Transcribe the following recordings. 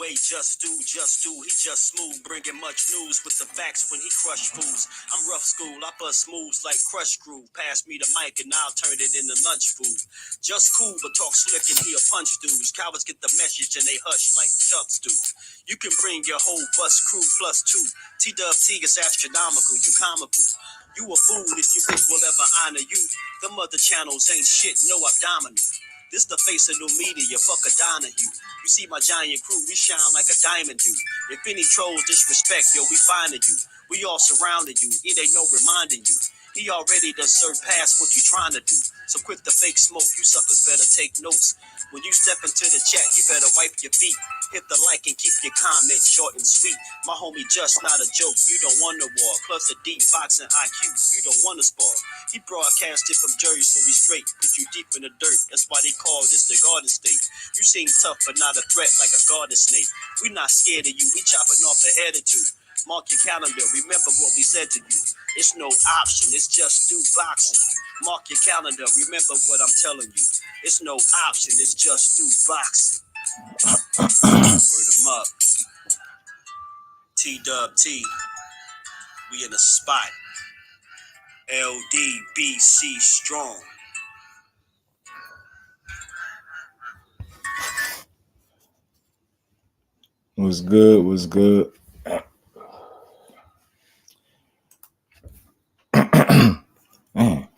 way just do, he just smooth, bringing much news with the facts when he crush fools. I'm rough school, I bust moves like crush groove. Pass me the mic and I'll turn it into lunch food. Just cool, but talk slick and he'll punch dudes. Cowards get the message and they hush like ducks do. You can bring your whole bus crew plus two. TWT is astronomical, you comical. You a fool if you think we'll ever honor you. Them other channels ain't shit, no abdominal. This the face of new media, fuck a Donahue. You see my giant crew, we shine like a diamond do. If any trolls disrespect, yo, we finding you. We all surrounded you, it ain't no reminding you. He already done surpassed what you trying to do. So quit the fake smoke, you suckers better take notes. When you step into the chat, you better wipe your feet. Hit the like and keep your comment short and sweet. My homie just not a joke, you don't want to war. Plus a deep boxing IQ, you don't want to spar. He broadcasted from Jersey, so we straight. Put you deep in the dirt, that's why they call this the Garden State. You seem tough but not a threat like a garden snake. We not scared of you, we chopping off a head or two. Mark your calendar, remember what we said to you. It's no option, it's just do boxing. Mark your calendar, remember what I'm telling you. It's no option, it's just do boxing. Word 'em up. TWT, we in the spot. LDBC strong. What's good? What's good? Man.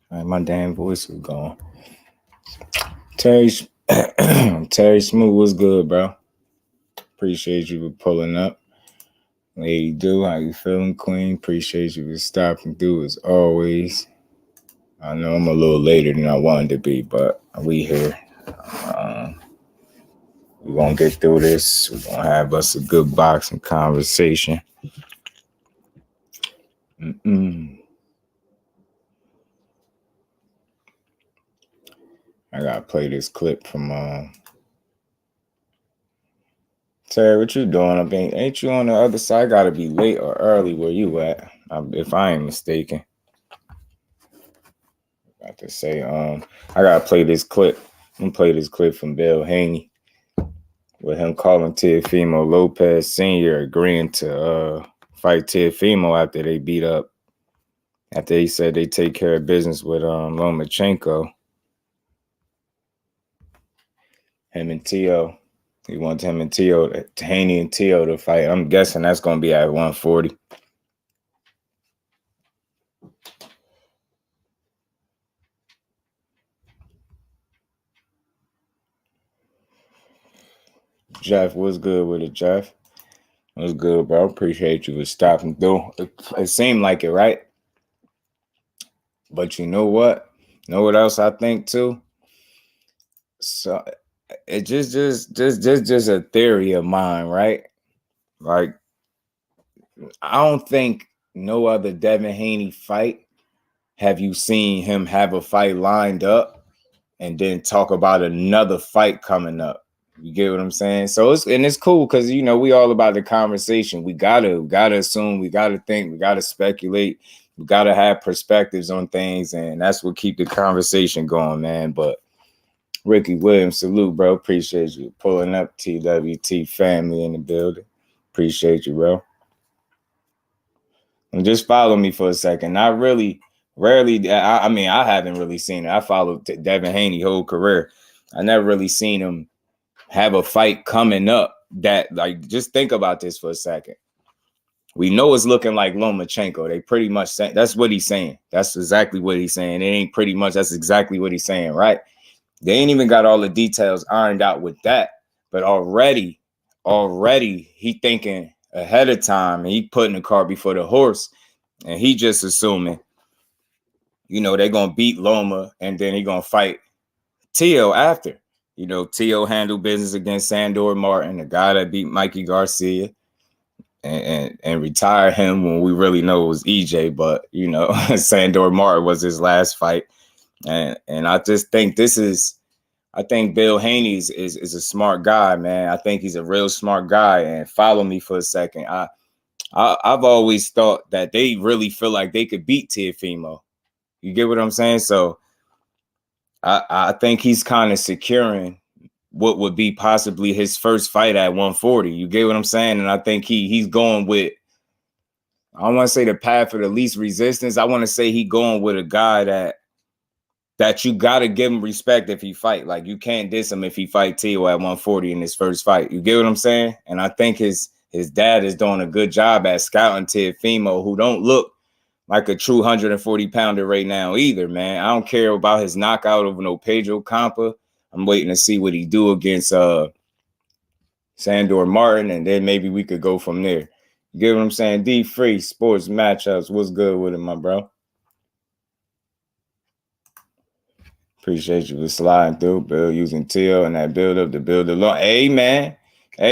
All right, my damn voice was gone. Terry Smooth, what's good, bro? Appreciate you for pulling up. Lady Do, how you feeling, Queen? Appreciate you for stopping through as always. I know I'm a little later than I wanted to be, but we here. We're going to get through this. We're going to have us a good boxing conversation. I got to play this clip from... Terry, what you doing? I mean, ain't you on the other side? I got to be late or early where you at, if I ain't mistaken. Got to say, I got to play this clip. I'm going to play this clip from Bill Haney with him calling Teofimo Lopez Sr. agreeing to fight Teofimo after they beat up, after he said they take care of business with Lomachenko. Him and Teo. He wants him and Teo, Haney and Teo to fight. I'm guessing that's going to be at 140. Jeff, what's good with it, Jeff? What's good, bro? Appreciate you for stopping through. It seemed like it, right? But you know what? Know what else I think too? So it just a theory of mine, right? Like, I don't think no other Devin Haney fight have you seen him have a fight lined up and then talk about another fight coming up. You get what I'm saying? So it's cool because, you know, we all about the conversation. We gotta assume, we gotta think, we gotta speculate, we gotta have perspectives on things, and that's what keep the conversation going, man. But Ricky Williams, salute, bro. Appreciate you pulling up. TWT family in the building. Appreciate you, bro. And just follow me for a second. I rarely, I mean, I haven't really seen it. I followed Devin Haney whole career. I never really seen him have a fight coming up that, like, just think about this for a second. We know it's looking like Lomachenko. They pretty much say that's what he's saying. That's exactly what he's saying. It ain't pretty much. That's exactly what he's saying, right? They ain't even got all the details ironed out with that. But already he thinking ahead of time, and he putting the cart before the horse, and he just assuming, you know, they're gonna beat Loma and then he gonna fight Teo after. You know, Teo handled business against Sandor Martin, the guy that beat Mikey Garcia, and retired him when we really know it was EJ. But, you know, Sandor Martin was his last fight. And I just think I think Bill Haney is a smart guy, man. I think he's a real smart guy. And follow me for a second. I've always thought that they really feel like they could beat Teofimo. You get what I'm saying? So I think he's kind of securing what would be possibly his first fight at 140. You get what I'm saying? And I think he's going with, I don't want to say the path of the least resistance. I want to say he going with a guy that you got to give him respect if he fight. Like, you can't diss him if he fight Teo at 140 in his first fight. You get what I'm saying? And I think his dad is doing a good job at scouting Teofimo, who don't look like a true 140-pounder right now either, man. I don't care about his knockout over no Pedro Campa. I'm waiting to see what he do against Sandor Martin, and then maybe we could go from there. You get what I'm saying? D-Free Sports Matchups. What's good with it, my bro? Appreciate you for sliding through, Bill, using Teal and that build-up to build along. Hey,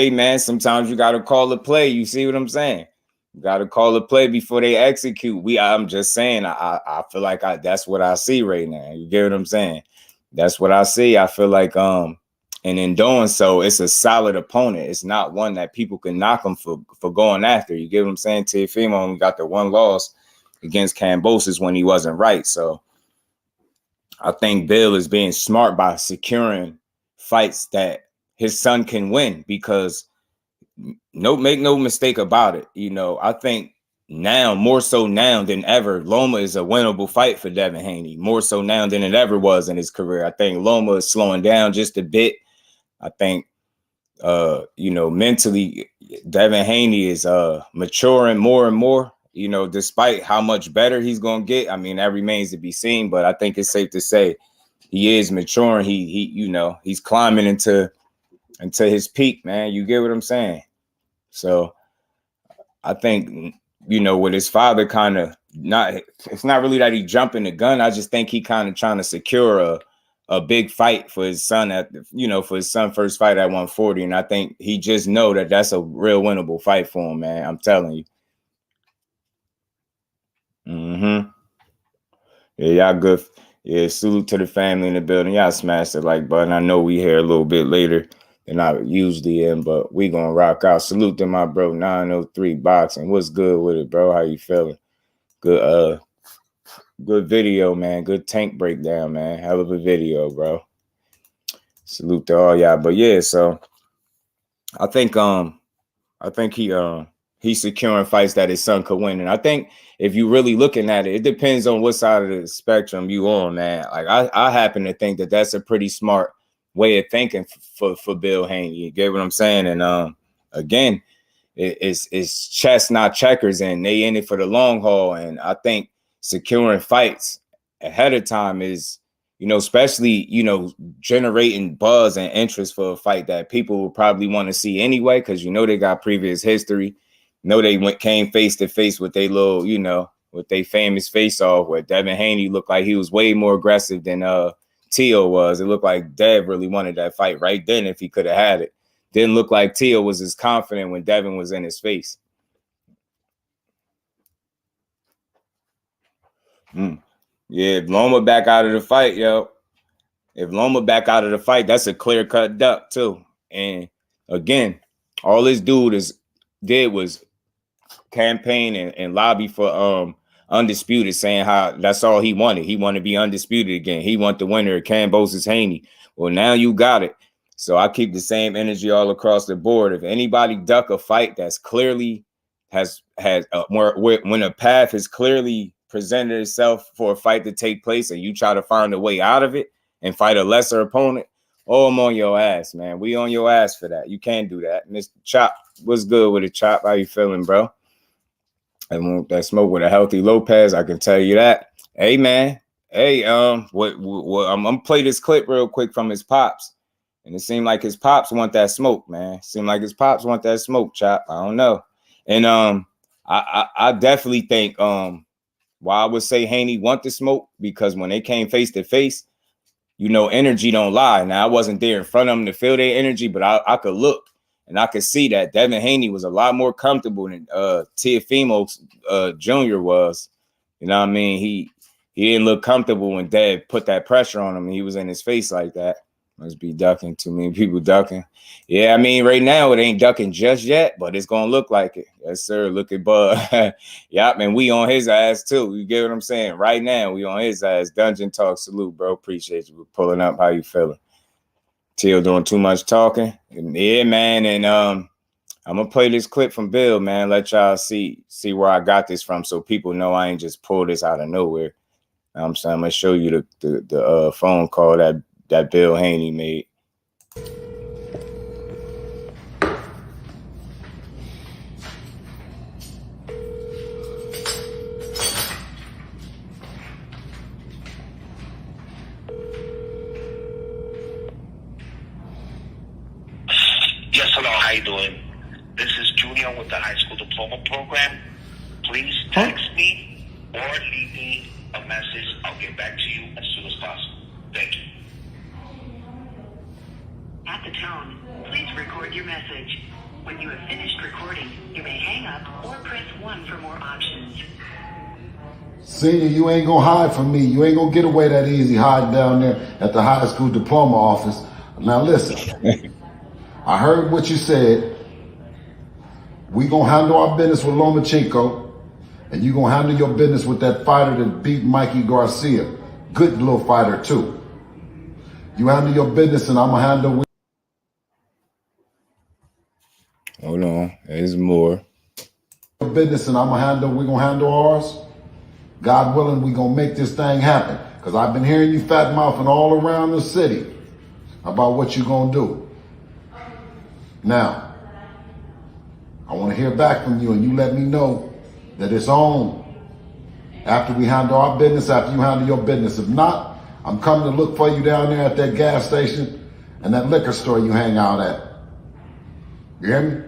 man, sometimes you got to call a play. You see what I'm saying? You got to call a play before they execute. I'm just saying, I feel like that's what I see right now. You get what I'm saying? That's what I see. I feel like, and in doing so, it's a solid opponent. It's not one that people can knock him for going after. You get what I'm saying? Teofimo only got the one loss against Kambosos when he wasn't right. So I think Bill is being smart by securing fights that his son can win, because make no mistake about it. You know, I think now, more so now than ever, Loma is a winnable fight for Devin Haney, more so now than it ever was in his career. I think Loma is slowing down just a bit. I think, mentally, Devin Haney is maturing more and more, despite how much better he's going to get. I mean, that remains to be seen, but I think it's safe to say he is maturing. He's climbing into his peak, man. You get what I'm saying? So I think, with his father it's not really that he jumping the gun. I just think he kind of trying to secure a big fight for his son for his son first fight at 140. And I think he just know that that's a real winnable fight for him, man. I'm telling you. Mm-hmm. Yeah, y'all good. Yeah, salute to the family in the building. Y'all smashed the like button. I know we here a little bit later than I usually am, but we gonna rock out. Salute to my bro 903 Boxing. What's good with it, bro? How you feeling? Good video, man. Good tank breakdown, man. Hell of a video, bro. Salute to all y'all. But yeah, so I think he's securing fights that his son could win. And I think if you really looking at it, it depends on what side of the spectrum you on, man. Like I happen to think that that's a pretty smart way of thinking for Bill Haney. You get what I'm saying? And again, it's chess, not checkers, and they in it for the long haul. And I think securing fights ahead of time is, especially, generating buzz and interest for a fight that people will probably want to see anyway, because they got previous history. They came face to face with their little, with their famous face off, where Devin Haney looked like he was way more aggressive than Teo was. It looked like Dev really wanted that fight right then if he could have had it. Didn't look like Teo was as confident when Devin was in his face. Yeah, if Loma back out of the fight, yo. If Loma back out of the fight, that's a clear-cut duck, too. And again, all this dude did was campaign and lobby for undisputed, saying how that's all he wanted. He wanted to be undisputed again. He wanted the winner of Kambosos Haney. Well, now you got it. So I keep the same energy all across the board. If anybody duck a fight that's clearly when a path has clearly presented itself for a fight to take place, and you try to find a way out of it and fight a lesser opponent, I'm on your ass, man. We on your ass for that. You can't do that. Mr. Chop, what's good with it, Chop? How you feeling, bro? I want that smoke with a healthy Lopez. I can tell you that. Hey, man. Hey, I'm gonna play this clip real quick from his pops. And it seemed like his pops want that smoke, man. Seemed like his pops want that smoke, Chop. I don't know. And I definitely think why I would say Haney want the smoke, because when they came face to face, energy don't lie. Now, I wasn't there in front of them to feel their energy, but I could look and I could see that Devin Haney was a lot more comfortable than Teofimo Jr. was. You know what I mean? He didn't look comfortable when Dev put that pressure on him and he was in his face like that. Must be ducking. Too many people ducking. Yeah, I mean, right now it ain't ducking just yet, but it's gonna look like it. Yes, sir. Look at Bud. Yeah, man, we on his ass too. You get what I'm saying? Right now, we on his ass. Dungeon Talk, salute, bro. Appreciate you for pulling up. How you feeling? Teal doing too much talking. Yeah, man. And I'm gonna play this clip from Bill, man. Let y'all see where I got this from, so people know I ain't just pulled this out of nowhere. I'm saying I'm gonna show you the phone call that Bill Haney made. Yes, hello, how you doing? This is Junior with the high school diploma program. Please text me or leave me a message. I'll get back to you as soon as possible. Thank you. At the tone, please record your message. When you have finished recording, you may hang up or press 1 for more options. Senior, you ain't gonna hide from me. You ain't gonna get away that easy hiding down there at the high school diploma office. Now listen, I heard what you said. We gonna handle our business with Lomachenko, and you gonna handle your business with that fighter that beat Mikey Garcia. Good little fighter too. You handle your business and I'm gonna handle. Hold on, there's more. Business and I'm gonna handle. We gonna handle ours. God willing, we gonna make this thing happen. Cause I've been hearing you fat mouthing all around the city about what you gonna do. Now, I want to hear back from you, and you let me know that it's on after we handle our business, after you handle your business. If not, I'm coming to look for you down there at that gas station and that liquor store you hang out at. You hear me?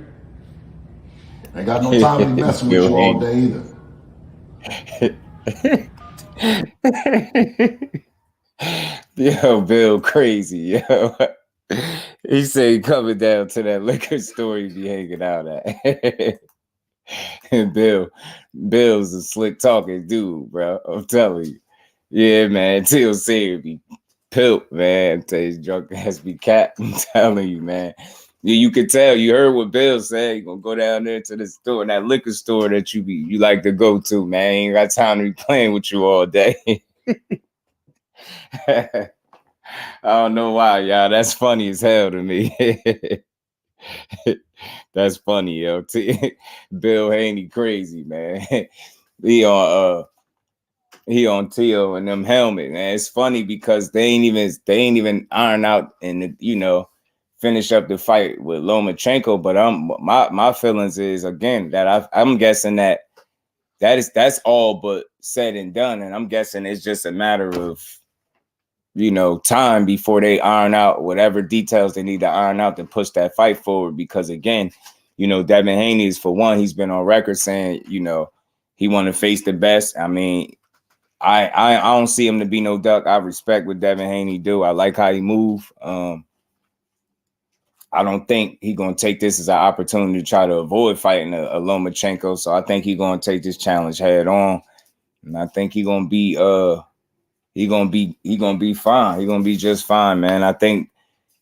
Ain't got no time to be messing with you all day either. Yo, Bill crazy, yo. He said coming down to that liquor store he be hanging out at. And Bill's a slick talking dude, bro. I'm telling you. Yeah, man. Till said be pilt, man. Tell his drunk ass be cat. I'm telling you, man. Yeah, you could tell. You heard what Bill said. You gonna go down there to the store, that liquor store that you like to go to, man. Ain't got time to be playing with you all day. I don't know why, y'all. That's funny as hell to me. That's funny, yo. Bill Haney crazy, man. He on Teo and them helmet, man. It's funny because they ain't even iron out and finish up the fight with Lomachenko. But my feelings is again that I'm guessing that's all but said and done, and I'm guessing it's just a matter of time before they iron out whatever details they need to iron out to push that fight forward. Because again, Devin Haney is, for one, he's been on record saying, he want to face the best. I mean, I don't see him to be no duck. I respect what Devin Haney do. I like how he move. I don't think he gonna take this as an opportunity to try to avoid fighting a Lomachenko. So I think he gonna take this challenge head on, and I think he gonna be He gonna be fine. He gonna be just fine, man. I think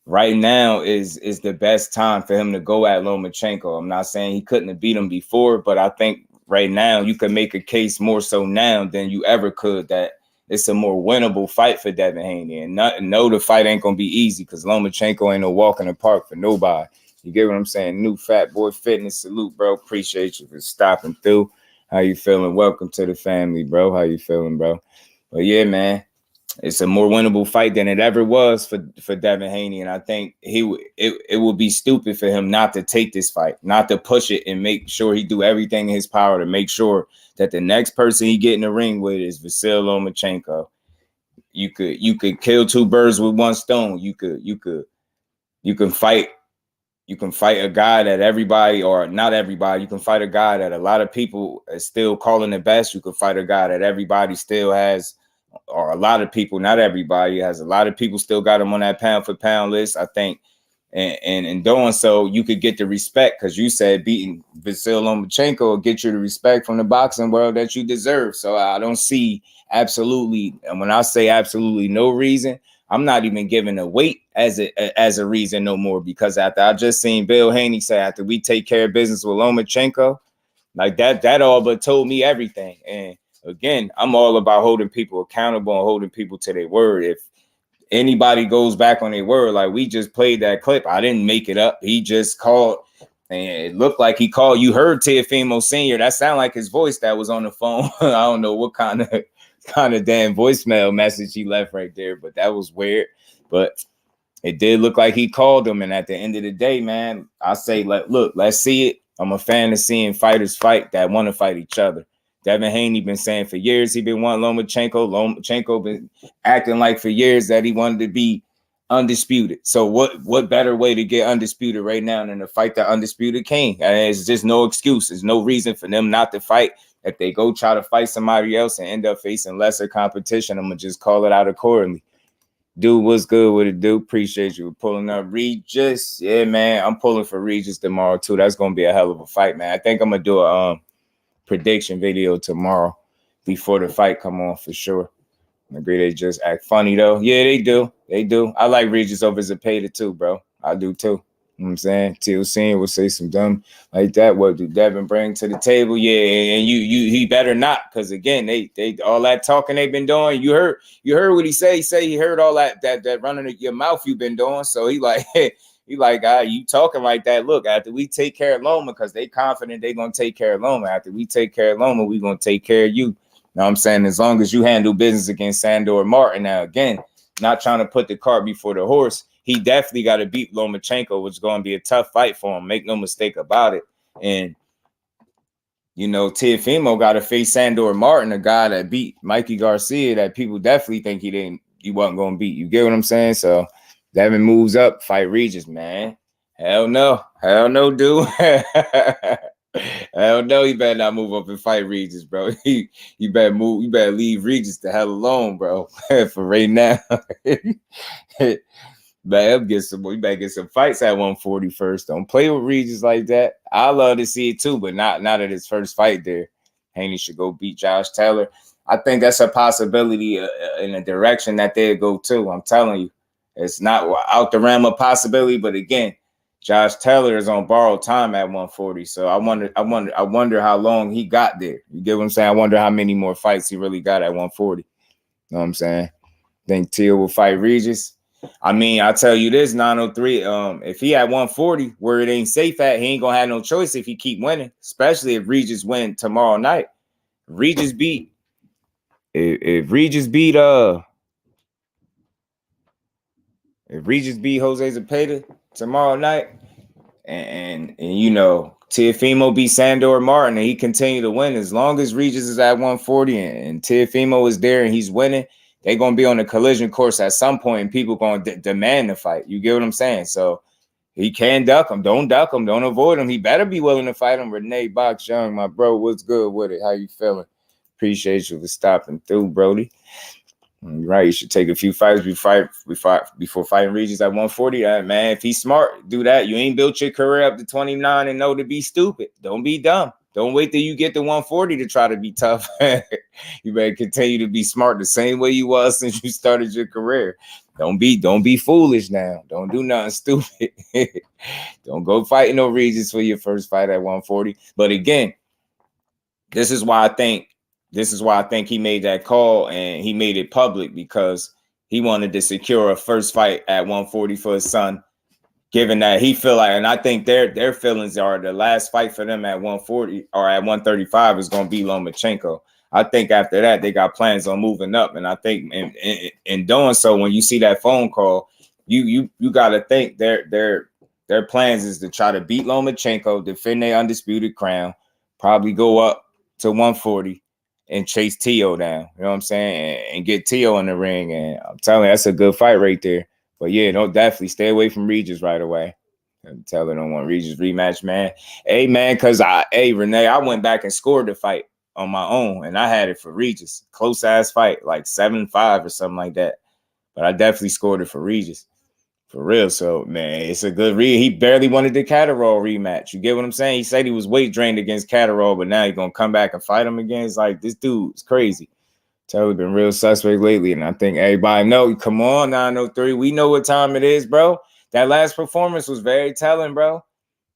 right now is the best time for him to go at Lomachenko. I'm not saying he couldn't have beat him before, but I think right now you can make a case more so now than you ever could that it's a more winnable fight for Devin Haney. And no, the fight ain't gonna be easy because Lomachenko ain't no walk in the park for nobody. You get what I'm saying? New Fat Boy Fitness, salute, bro. Appreciate you for stopping through. How you feeling? Welcome to the family, bro. How you feeling, bro? But yeah, man, it's a more winnable fight than it ever was for Devin Haney. And I think it would be stupid for him not to take this fight, not to push it and make sure he do everything in his power to make sure that the next person he get in the ring with is VASYL Lomachenko. You could kill two birds with one stone. You can fight a guy that everybody, or not everybody, you can fight a guy that a lot of people is still calling the best. You can fight a guy that everybody still has, or a lot of people, not everybody, has a lot of people still got him on that pound for pound list. I think, and in doing so, you could get the respect, because you said beating VASYL Lomachenko will get you the respect from the boxing world that you deserve. So I don't see absolutely, and when I say absolutely no reason, I'm not even giving a weight as a reason no more, because after I just seen Bill Haney say after we take care of business with Lomachenko, like that all but told me everything. And again, I'm all about holding people accountable and holding people to their word. anybody goes back on their word, like we just played that clip. I didn't make it up. He just called, and it looked like he called. You heard Teofimo Sr. That sounded like his voice that was on the phone. I don't know what kind of damn voicemail message he left right there, but that was weird. But it did look like he called him. And at the end of the day, man, I say, look, let's see it. I'm a fan of seeing fighters fight that want to fight each other. Devin Haney been saying for years he been wanting Lomachenko. Lomachenko been acting like for years that he wanted to be undisputed. So what better way to get undisputed right now than to fight the undisputed king? And there's just no excuse. There's no reason for them not to fight. If they go try to fight somebody else and end up facing lesser competition, I'm going to just call it out accordingly. Dude, what's good with it, dude? Appreciate you pulling up. Regis, yeah, man, I'm pulling for Regis tomorrow, too. That's going to be a hell of a fight, man. I think I'm going to do a prediction video tomorrow before the fight come on for sure. I agree they just act funny, though. Yeah, they do. They do. I like Regis over Zepeda, too, bro. I do, too. You know what I'm saying? Teal Senior will say some dumb like that. What do Devin bring to the table? Yeah, and he better not, because again, they all that talking they've been doing. You heard what he say. He say he heard all that running your mouth you've been doing. So he like you talking like that. Look, after we take care of Loma, because they confident they gonna take care of Loma. After we take care of Loma, we gonna take care of you. You know what I'm saying? As long as you handle business against Sandor Martin. Now again, not trying to put the cart before the horse. He definitely got to beat Lomachenko, which is going to be a tough fight for him. Make no mistake about it. And, you know, Teofimo got to face Sandor Martin, a guy that beat Mikey Garcia that people definitely think he wasn't going to beat. You get what I'm saying? So Devin moves up, fight Regis, man. Hell no. Hell no, dude. Hell no, he better not move up and fight Regis, bro. You better move. You better leave Regis the hell alone, bro. For right now. You better get some fights at 140 first. Don't play with Regis like that. I love to see it too, but not at his first fight there. Haney should go beat Josh Taylor. I think that's a possibility in a direction that they'll go to. I'm telling you, it's not out the realm of possibility. But again, Josh Taylor is on borrowed time at 140. So I wonder how long he got there. You get what I'm saying? I wonder how many more fights he really got at 140. You know what I'm saying? Think Teal will fight Regis. I mean, I'll tell you this, 903. If he at 140, where it ain't safe at, he ain't gonna have no choice if he keep winning, especially if Regis win tomorrow night. If Regis beat Jose Zepeda tomorrow night, and you know, Teofimo beat Sandor Martin and he continue to win, as long as Regis is at 140 and Teofimo is there and he's winning, they're going to be on a collision course at some point and people going to demand the fight. You get what I'm saying? So he can duck him. Don't duck him. Don't avoid him. He better be willing to fight him. Renee Box Young, my bro, what's good with it? How you feeling? Appreciate you for stopping through, Brody. You're right. You should take a few fights before fighting Regis at 140. Man, if he's smart, do that. You ain't built your career up to 29 and know to be stupid. Don't be dumb. Don't wait till you get to 140 to try to be tough. You better continue to be smart the same way you was since you started your career. Don't be foolish now. Don't do nothing stupid. Don't go fighting no Regis for your first fight at 140. But again, this is why I think he made that call and he made it public, because he wanted to secure a first fight at 140 for his son. Given that he feel like, and I think their feelings are the last fight for them at 140 or at 135 is going to be Lomachenko. I think after that, they got plans on moving up. And I think in doing so, when you see that phone call, you got to think their plans is to try to beat Lomachenko, defend their undisputed crown, probably go up to 140 and chase Teo down. You know what I'm saying? And get Teo in the ring. And I'm telling you, that's a good fight right there. But yeah, don't definitely stay away from Regis right away. I'm telling them, I don't want Regis rematch, man. Hey, man, because Renee, I went back and scored the fight on my own, and I had it for Regis. Close ass fight, like 7-5 or something like that. But I definitely scored it for Regis. For real. So, man, it's a good read. He barely wanted the Catterall rematch. You get what I'm saying? He said he was weight drained against Catterall, but now he's going to come back and fight him again. It's like, this dude's crazy. Totally been real suspect lately, and I think everybody know. Come on, 903. We know what time it is, bro. That last performance was very telling, bro.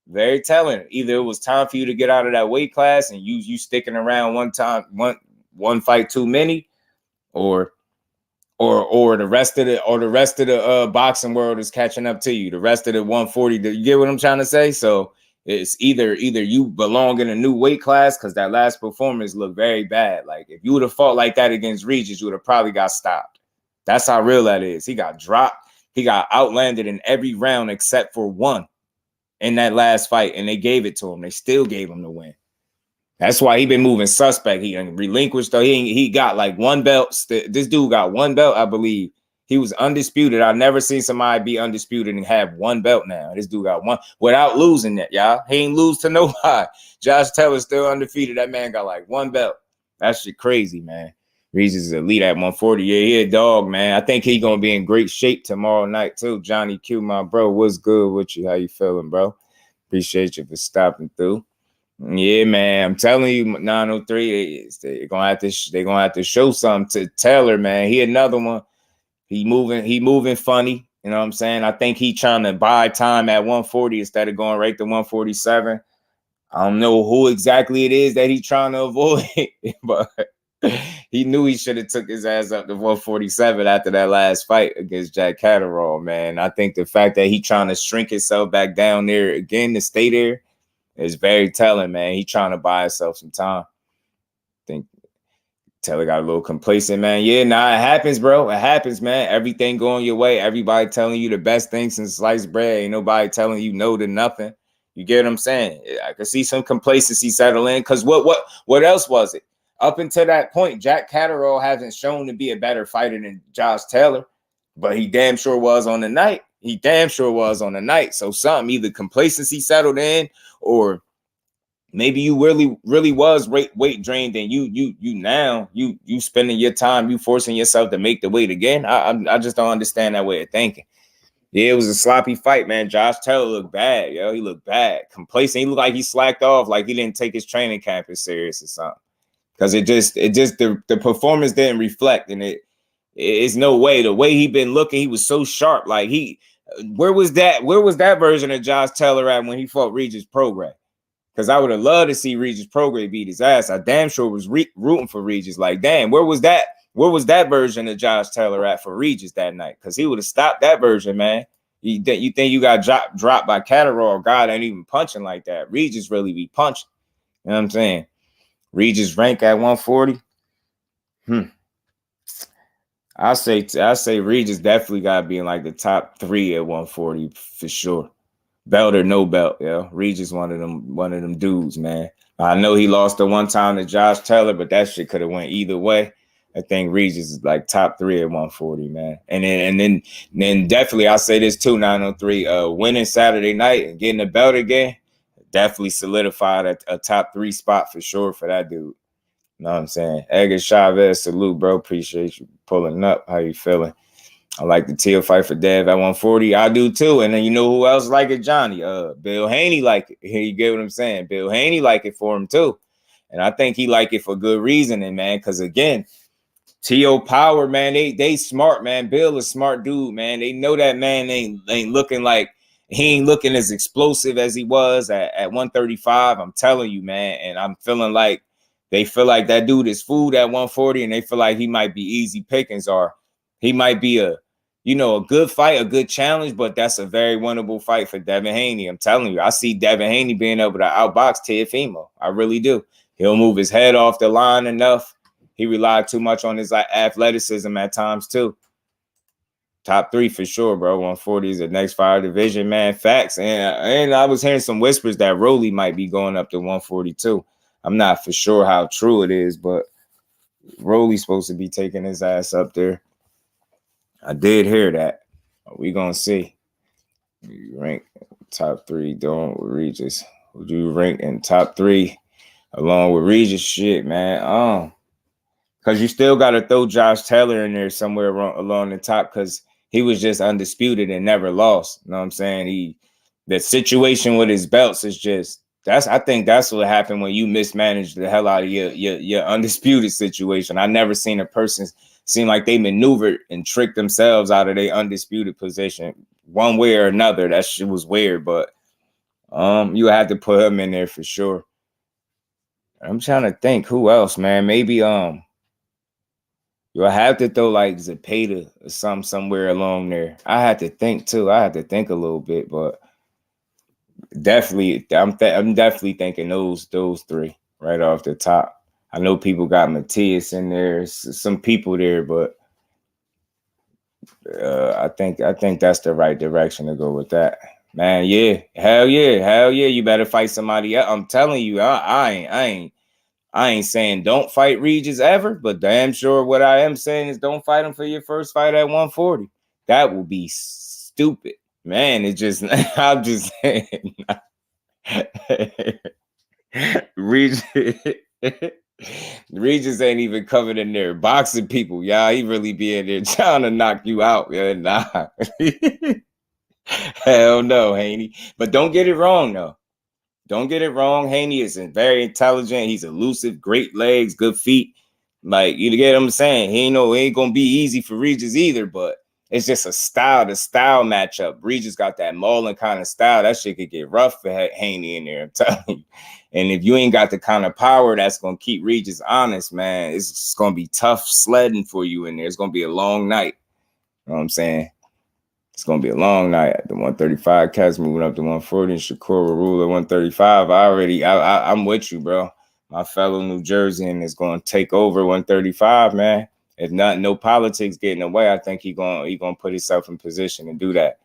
Very telling. Either it was time for you to get out of that weight class and you sticking around one fight too many, or or the rest of the boxing world is catching up to you. The rest of the 140, you get what I'm trying to say? So it's either you belong in a new weight class, because that last performance looked very bad. Like if you would have fought like that against Regis, you would have probably got stopped. That's how real that is. He got dropped. He got outlanded in every round except for one in that last fight, and they gave it to him. They still gave him the win. That's why he been moving suspect. He relinquished, though. He got like one belt. This dude got one belt, I believe. He was undisputed. I've never seen somebody be undisputed and have one belt now. This dude got one without losing it, y'all. He ain't lose to nobody. Josh Taylor's still undefeated. That man got like one belt. That shit crazy, man. Regis is elite at 140. Yeah, he a dog, man. I think he gonna be in great shape tomorrow night too. Johnny Q, my bro, what's good with you? How you feeling, bro? Appreciate you for stopping through. Yeah, man. I'm telling you, 903. They're gonna have to show something to Taylor, man. He another one. He moving funny. You know what I'm saying? I think he trying to buy time at 140 instead of going right to 147. I don't know who exactly it is that he's trying to avoid, but he knew he should have took his ass up to 147 after that last fight against Jack Catterall, man. I think the fact that he trying to shrink himself back down there again to stay there is very telling, man. He trying to buy himself some time. I think Taylor got a little complacent, man. Yeah, nah, it happens, bro. It happens, man. Everything going your way. Everybody telling you the best thing since sliced bread. Ain't nobody telling you no to nothing. You get what I'm saying? I could see some complacency settle in, because what else was it? Up until that point, Jack Catterall hasn't shown to be a better fighter than Josh Taylor, but he damn sure was on the night. So something, either complacency settled in, or maybe you really was weight drained, and you spending your time, you forcing yourself to make the weight again. I just don't understand that way of thinking. Yeah, it was a sloppy fight, man. Josh Taylor looked bad, yo. He looked bad. Complacent. He looked like he slacked off, like he didn't take his training camp as serious or something. Because the performance didn't reflect, and it's no way. The way he been looking, he was so sharp. Like where was that version of Josh Taylor at when he fought Regis Prograis? Because I would have loved to see Regis Prograis beat his ass. I damn sure was rooting for Regis. Like, damn, where was that version of Josh Taylor at for Regis that night? Because he would have stopped that version, man. You think you got dropped by Catterall? God ain't even punching like that. Regis really be punching. You know what I'm saying? Regis rank at 140. I say Regis definitely gotta be in like the top 3 at 140 for sure. Belt or no belt, yeah. Regis one of them dudes, man. I know he lost the one time to Josh Taylor, but that shit could have went either way. I think Regis is like top 3 at 140, man. And then definitely I'll say this too, 903. Winning Saturday night and getting the belt again definitely solidified a top 3 spot for sure for that dude. You know what I'm saying? Edgar Chavez, salute, bro. Appreciate you pulling up. How you feeling? I like the Teal fight for Dev at 140. I do too. And then you know who else like it? Johnny. Bill Haney like it. You get what I'm saying? Bill Haney like it for him too. And I think he like it for good reasoning, man. Because again, T.O. Power, man, they smart, man. Bill is smart dude, man. They know that man ain't looking like, he ain't looking as explosive as he was at 135. I'm telling you, man. And I'm feeling like they feel like that dude is food at 140, and they feel like he might be easy pickings, or he might be a good fight, a good challenge, but that's a very winnable fight for Devin Haney. I'm telling you, I see Devin Haney being able to outbox Teofimo. I really do. He'll move his head off the line enough. He relied too much on his athleticism at times too. Top 3 for sure, bro. 140 is the next fire division, man. Facts. And I was hearing some whispers that Rolly might be going up to 142. I'm not for sure how true it is, but Rolly's supposed to be taking his ass up there. I did hear that. We gonna see. You rank top 3 doing with Regis. Would you rank in top 3 along with Regis? Shit, man. Because you still got to throw Josh Taylor in there somewhere along the top, because he was just undisputed and never lost. You know what I'm saying? The situation with his belts is just, I think that's what happened when you mismanage the hell out of your undisputed situation. I never seen a person seem like they maneuvered and tricked themselves out of their undisputed position one way or another. That shit was weird, but you have to put him in there for sure. I'm trying to think who else, man. Maybe You'll have to throw like Zepeda or somewhere along there. I had to think too. I had to think a little bit, but definitely, I'm definitely thinking those three right off the top. I know people got Matias in there, some people there, but I think that's the right direction to go with that. Man, yeah, hell yeah. You better fight somebody else. I'm telling you, I ain't saying don't fight Regis ever, but damn sure what I am saying is don't fight him for your first fight at 140. That will be stupid, man. It just I'm just saying, Regis. Regis ain't even covered in there boxing people, y'all. He really be in there trying to knock you out, yeah. Nah. Hell no, Haney. But don't get it wrong, though. Don't get it wrong. Haney is very intelligent. He's elusive, great legs, good feet. Like, you get what I'm saying? He ain't gonna be easy for Regis either, but it's just a style matchup. Regis got that mauling kind of style. That shit could get rough for Haney in there, I'm telling you. And if you ain't got the kind of power that's gonna keep Regis honest, man, it's just gonna be tough sledding for you in there. It's gonna be a long night. You know what I'm saying? It's going to be a long night. The 135 cats moving up to 140. And Shakur will rule at 135. I'm with you, bro. My fellow New Jerseyan is going to take over 135, man. If not, no politics getting away, I think he going to put himself in position to do that.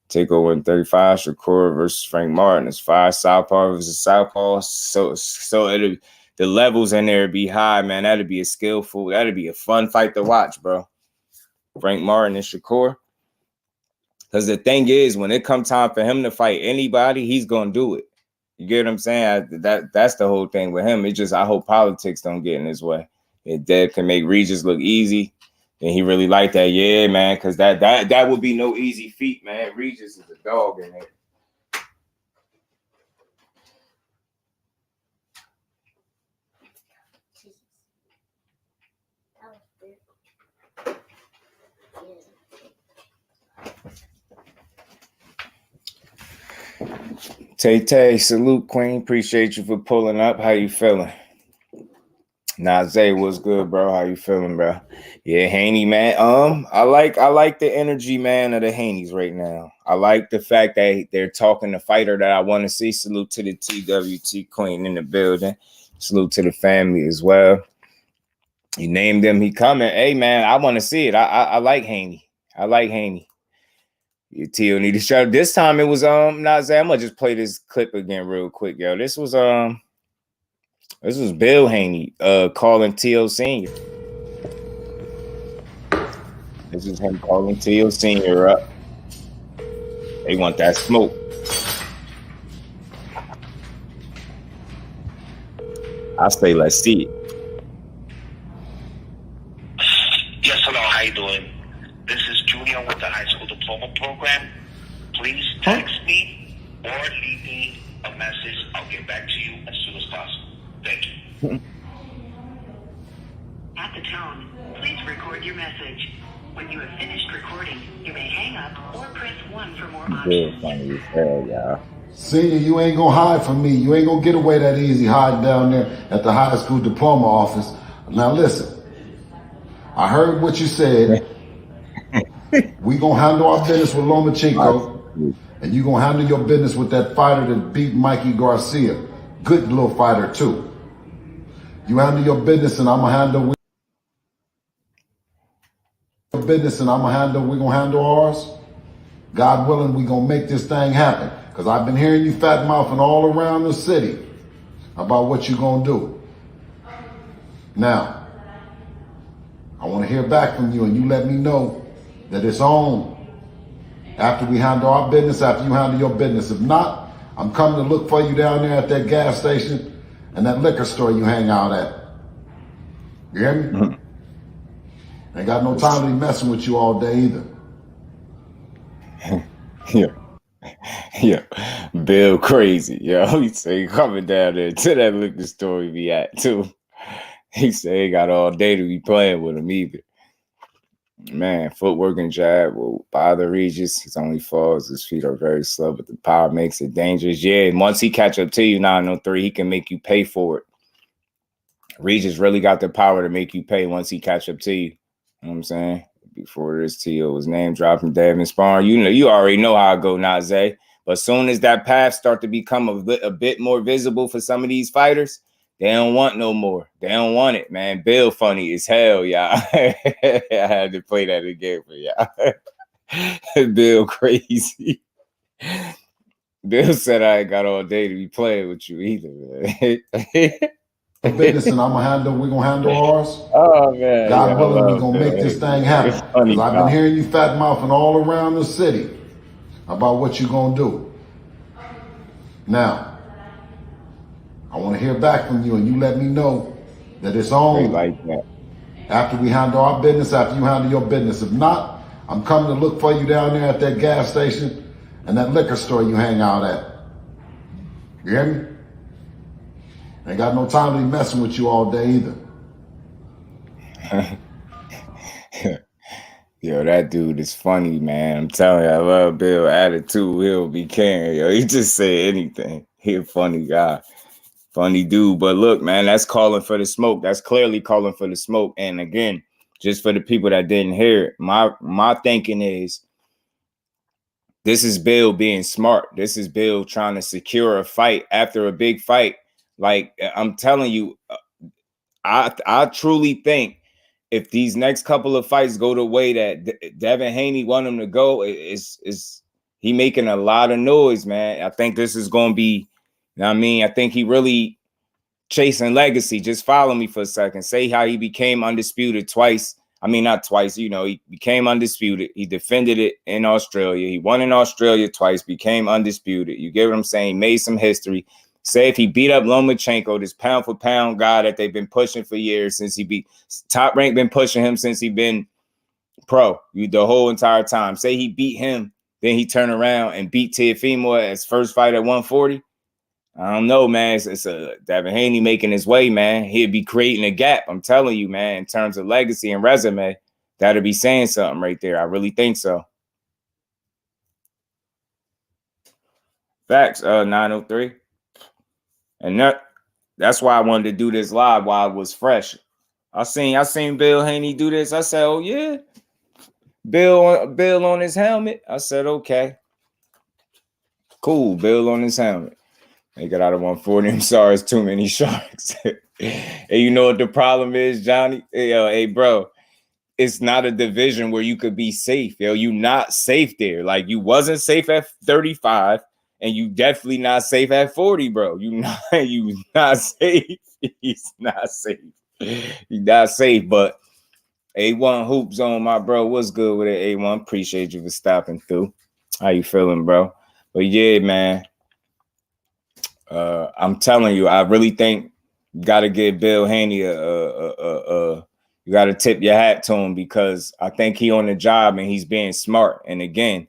Take over 135. Shakur versus Frank Martin. It's 5 Southpaw versus Southpaw. So the levels in there be high, man. That'd be that'd be a fun fight to watch, bro. Frank Martin and Shakur. Because the thing is, when it comes time for him to fight anybody, he's going to do it. You get what I'm saying? That's the whole thing with him. It's just, I hope politics don't get in his way. If Deb can make Regis look easy, then he really like that. Yeah, man, because that would be no easy feat, man. Regis is a dog in it. Tay, salute, Queen. Appreciate you for pulling up. How you feeling? Nazay, what's good, bro? How you feeling, bro? Yeah, Haney, man. I like the energy, man, of the Haneys right now. I like the fact that they're talking the fighter that I want to see. Salute to the TWT Queen in the building. Salute to the family as well. You named him, he coming. Hey, man, I want to see it. I like Haney. I like Haney. Tio need to show. This time it was Nazay. I'm gonna just play this clip again real quick, yo. This was Bill Haney calling Tio Senior. This is him calling Tio Senior up. They want that smoke. I say let's see it. Yes, hello, how you doing? This is Junior with the high school diploma program. Please text me or leave me a message. I'll get back to you as soon as possible. Thank you. At the tone, please record your message. When you have finished recording, you may hang up or press 1 for more options. Funny as hell, y'all. Senior, you ain't gonna hide from me. You ain't gonna get away that easy hiding down there at the high school diploma office. Now listen, I heard what you said. We gonna handle our business with Lomachenko, and you gonna handle your business with that fighter that beat Mikey Garcia. Good little fighter too. You handle your business, and I'm gonna handle we gonna handle ours. God willing, we gonna make this thing happen. Cause I've been hearing you fat mouthing all around the city about what you gonna do. Now, I wanna hear back from you, and you let me know that it's on after we handle our business, after you handle your business. If not, I'm coming to look for you down there at that gas station and that liquor store you hang out at. You hear me? Mm-hmm. Ain't got no time to be messing with you all day either. Yeah. Bill crazy, yo. He say coming down there to that liquor store he be at too. He say he got all day to be playing with him either. Man, footwork and jab will bother Regis. His only fault is his feet are very slow, but the power makes it dangerous. Yeah, and once he catch up to you 903, he can make you pay for it. Regis really got the power to make you pay once he catch up to you. You know what I'm saying? Before this T.O. was name dropping Devin Sparring. You already know how I go, Naze. But as soon as that path start to become a bit more visible for some of these fighters, they don't want no more. They don't want it, man. Bill funny as hell, y'all. I had to play that again for y'all. Bill crazy. Bill said I ain't got all day to be playing with you either, man. Business, and we're gonna handle ours. Oh man, God willing, we're gonna make this thing happen. Because I've been hearing you fat mouthing all around the city about what you're gonna do. Now, I want to hear back from you, and you let me know that it's on. Like that. After we handle our business, after you handle your business. If not, I'm coming to look for you down there at that gas station and that liquor store you hang out at. You hear me? Ain't got no time to be messing with you all day either. Yo, that dude is funny, man. I'm telling you, I love Bill attitude. He'll be caring. Yo, he just say anything. He a funny guy. Funny dude. But look, man, that's calling for the smoke. That's clearly calling for the smoke. And again, just for the people that didn't hear it, my thinking is this is Bill being smart. This is Bill trying to secure a fight after a big fight. Like, I'm telling you, I truly think if these next couple of fights go the way that Devin Haney want him to go, is he making a lot of noise, man. I think this is going to be, you know what I mean? I think he really chasing legacy. Just follow me for a second. Say how he became undisputed twice. I mean, not twice, you know, he became undisputed. He defended it in Australia. He won in Australia twice, became undisputed. You get what I'm saying? Made some history. Say if he beat up Lomachenko, this pound for pound guy that they've been pushing for years since he beat Top Rank, been pushing him since he been pro the whole entire time. Say he beat him, then he turned around and beat Teofimo at his first fight at 140. I don't know, man. It's a Devin Haney making his way, man. He'd be creating a gap. I'm telling you, man, in terms of legacy and resume, that'd be saying something right there. I really think so. Facts, 903. And that's why I wanted to do this live while it was fresh. I seen Bill Haney do this. I said, oh yeah, Bill on his helmet. I said, okay, cool. Bill on his helmet. They got out of 140. I'm sorry, it's too many sharks. And you know what the problem is, Johnny? Hey, bro, it's not a division where you could be safe. Yo, you not safe there. Like you wasn't safe at 35. And you definitely not safe at 40, bro. You not safe. He's not safe. He's not safe. But A1 Hoop Zone, my bro, what's good with it, A1? Appreciate you for stopping through. How you feeling, bro? But yeah, man. I'm telling you, I really think you gotta give Bill Haney you gotta tip your hat to him because I think he on the job and he's being smart. And again,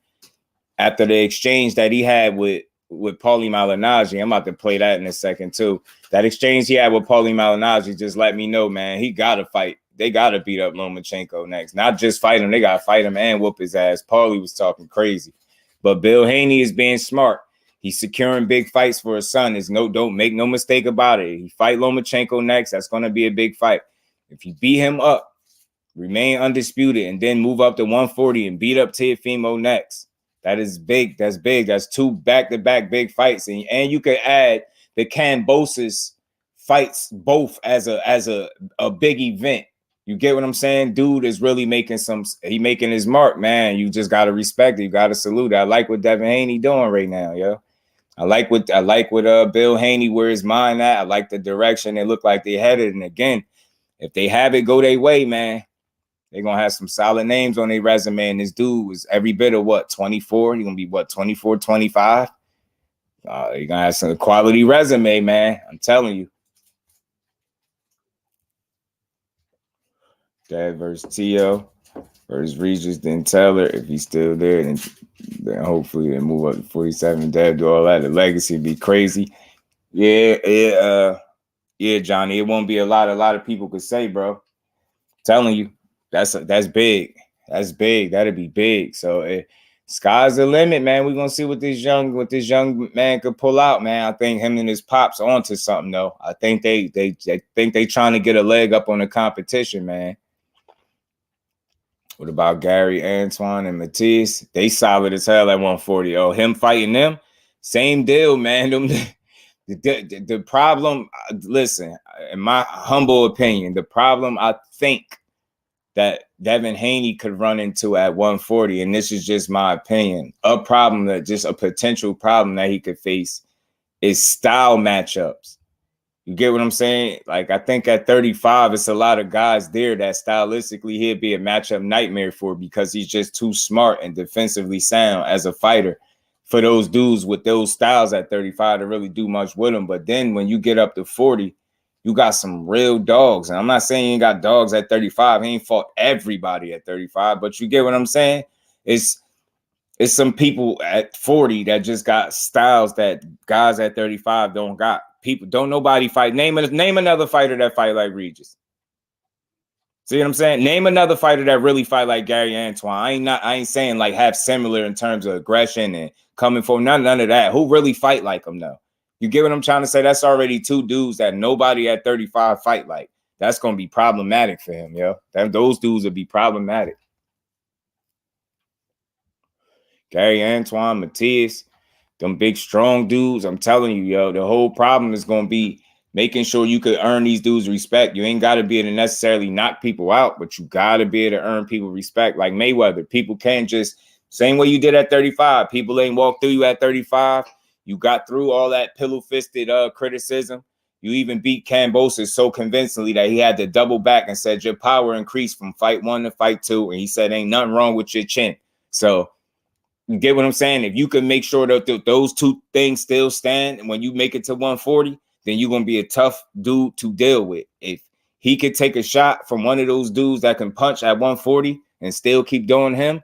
after the exchange that he had with Paulie Malignaggi, I'm about to play that in a second too. That exchange he had with Paulie Malignaggi just let me know, man, he got to fight. They got to beat up Lomachenko next. Not just fight him, they got to fight him and whoop his ass. Paulie was talking crazy. But Bill Haney is being smart. He's securing big fights for his son. Don't make no mistake about it. He fight Lomachenko next. That's going to be a big fight. If you beat him up, remain undisputed, and then move up to 140 and beat up Teofimo next. That is big. That's big. That's two back-to-back big fights. And you could add the Kambosos fights both as a big event. You get what I'm saying? Dude is really making his mark, man. You just gotta respect it. You gotta salute it. I like what Devin Haney doing right now, yo. I like what Bill Haney, where his mind at. I like the direction they look like they headed. And again, if they have it go their way, man, they're going to have some solid names on their resume. And this dude was every bit of 24? He's going to be 24, 25? You're going to have some quality resume, man. I'm telling you. Dad versus Tio versus Regis, then Taylor. If he's still there, then hopefully they move up to 47. Dad do all that. The legacy would be crazy. Yeah, Johnny. It won't be a lot of people could say, bro. I'm telling you. That's big. That's big. That'd be big. So sky's the limit, man. We're gonna see what this young man could pull out, man. I think him and his pops onto something, though. I think they think they trying to get a leg up on the competition, man. What about Gary, Antoine, and Matisse? They solid as hell at 140. Oh, him fighting them? Same deal, man. The problem, listen, in my humble opinion, the problem I think that Devin Haney could run into at 140, and this is just my opinion, a potential problem that he could face is style matchups. You get what I'm saying? Like, I think at 35, it's a lot of guys there that stylistically he'd be a matchup nightmare for because he's just too smart and defensively sound as a fighter for those dudes with those styles at 35 to really do much with them. But then when you get up to 40, you got some real dogs. And I'm not saying you ain't got dogs at 35. He ain't fought everybody at 35, but you get what I'm saying? It's some people at 40 that just got styles that guys at 35 don't got. People don't nobody fight. Name another fighter that fight like Regis. See what I'm saying? Name another fighter that really fight like Gary Antoine. I ain't saying like have similar in terms of aggression and coming for none of that. Who really fight like him though? You get what I'm trying to say? That's already two dudes that nobody at 35 fight like. That's gonna be problematic for him, yo. Those dudes would be problematic. Gary Antoine, Matias, them big strong dudes. I'm telling you, yo, the whole problem is gonna be making sure you could earn these dudes respect. You ain't got to be able to necessarily knock people out, but you got to be able to earn people respect. Like Mayweather, people can't just, same way you did at 35. People ain't walk through you at 35. You got through all that pillow-fisted criticism. You even beat Kambosos so convincingly that he had to double back and said your power increased from fight 1 to fight 2. And he said ain't nothing wrong with your chin. So you get what I'm saying? If you can make sure that those two things still stand, and when you make it to 140, then you're going to be a tough dude to deal with. If he could take a shot from one of those dudes that can punch at 140 and still keep doing him,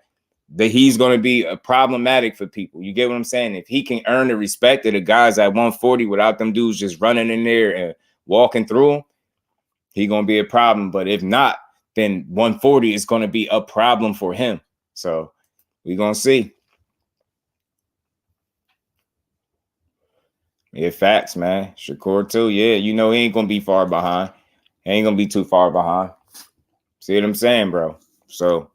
that he's going to be problematic for people. You get what I'm saying? If he can earn the respect of the guys at 140 without them dudes just running in there and walking through him, he's going to be a problem. But if not, then 140 is going to be a problem for him. So we're going to see. Yeah, facts, man. Shakur too. Yeah, you know he ain't gonna be far behind. He ain't gonna be too far behind. See what I'm saying, bro? So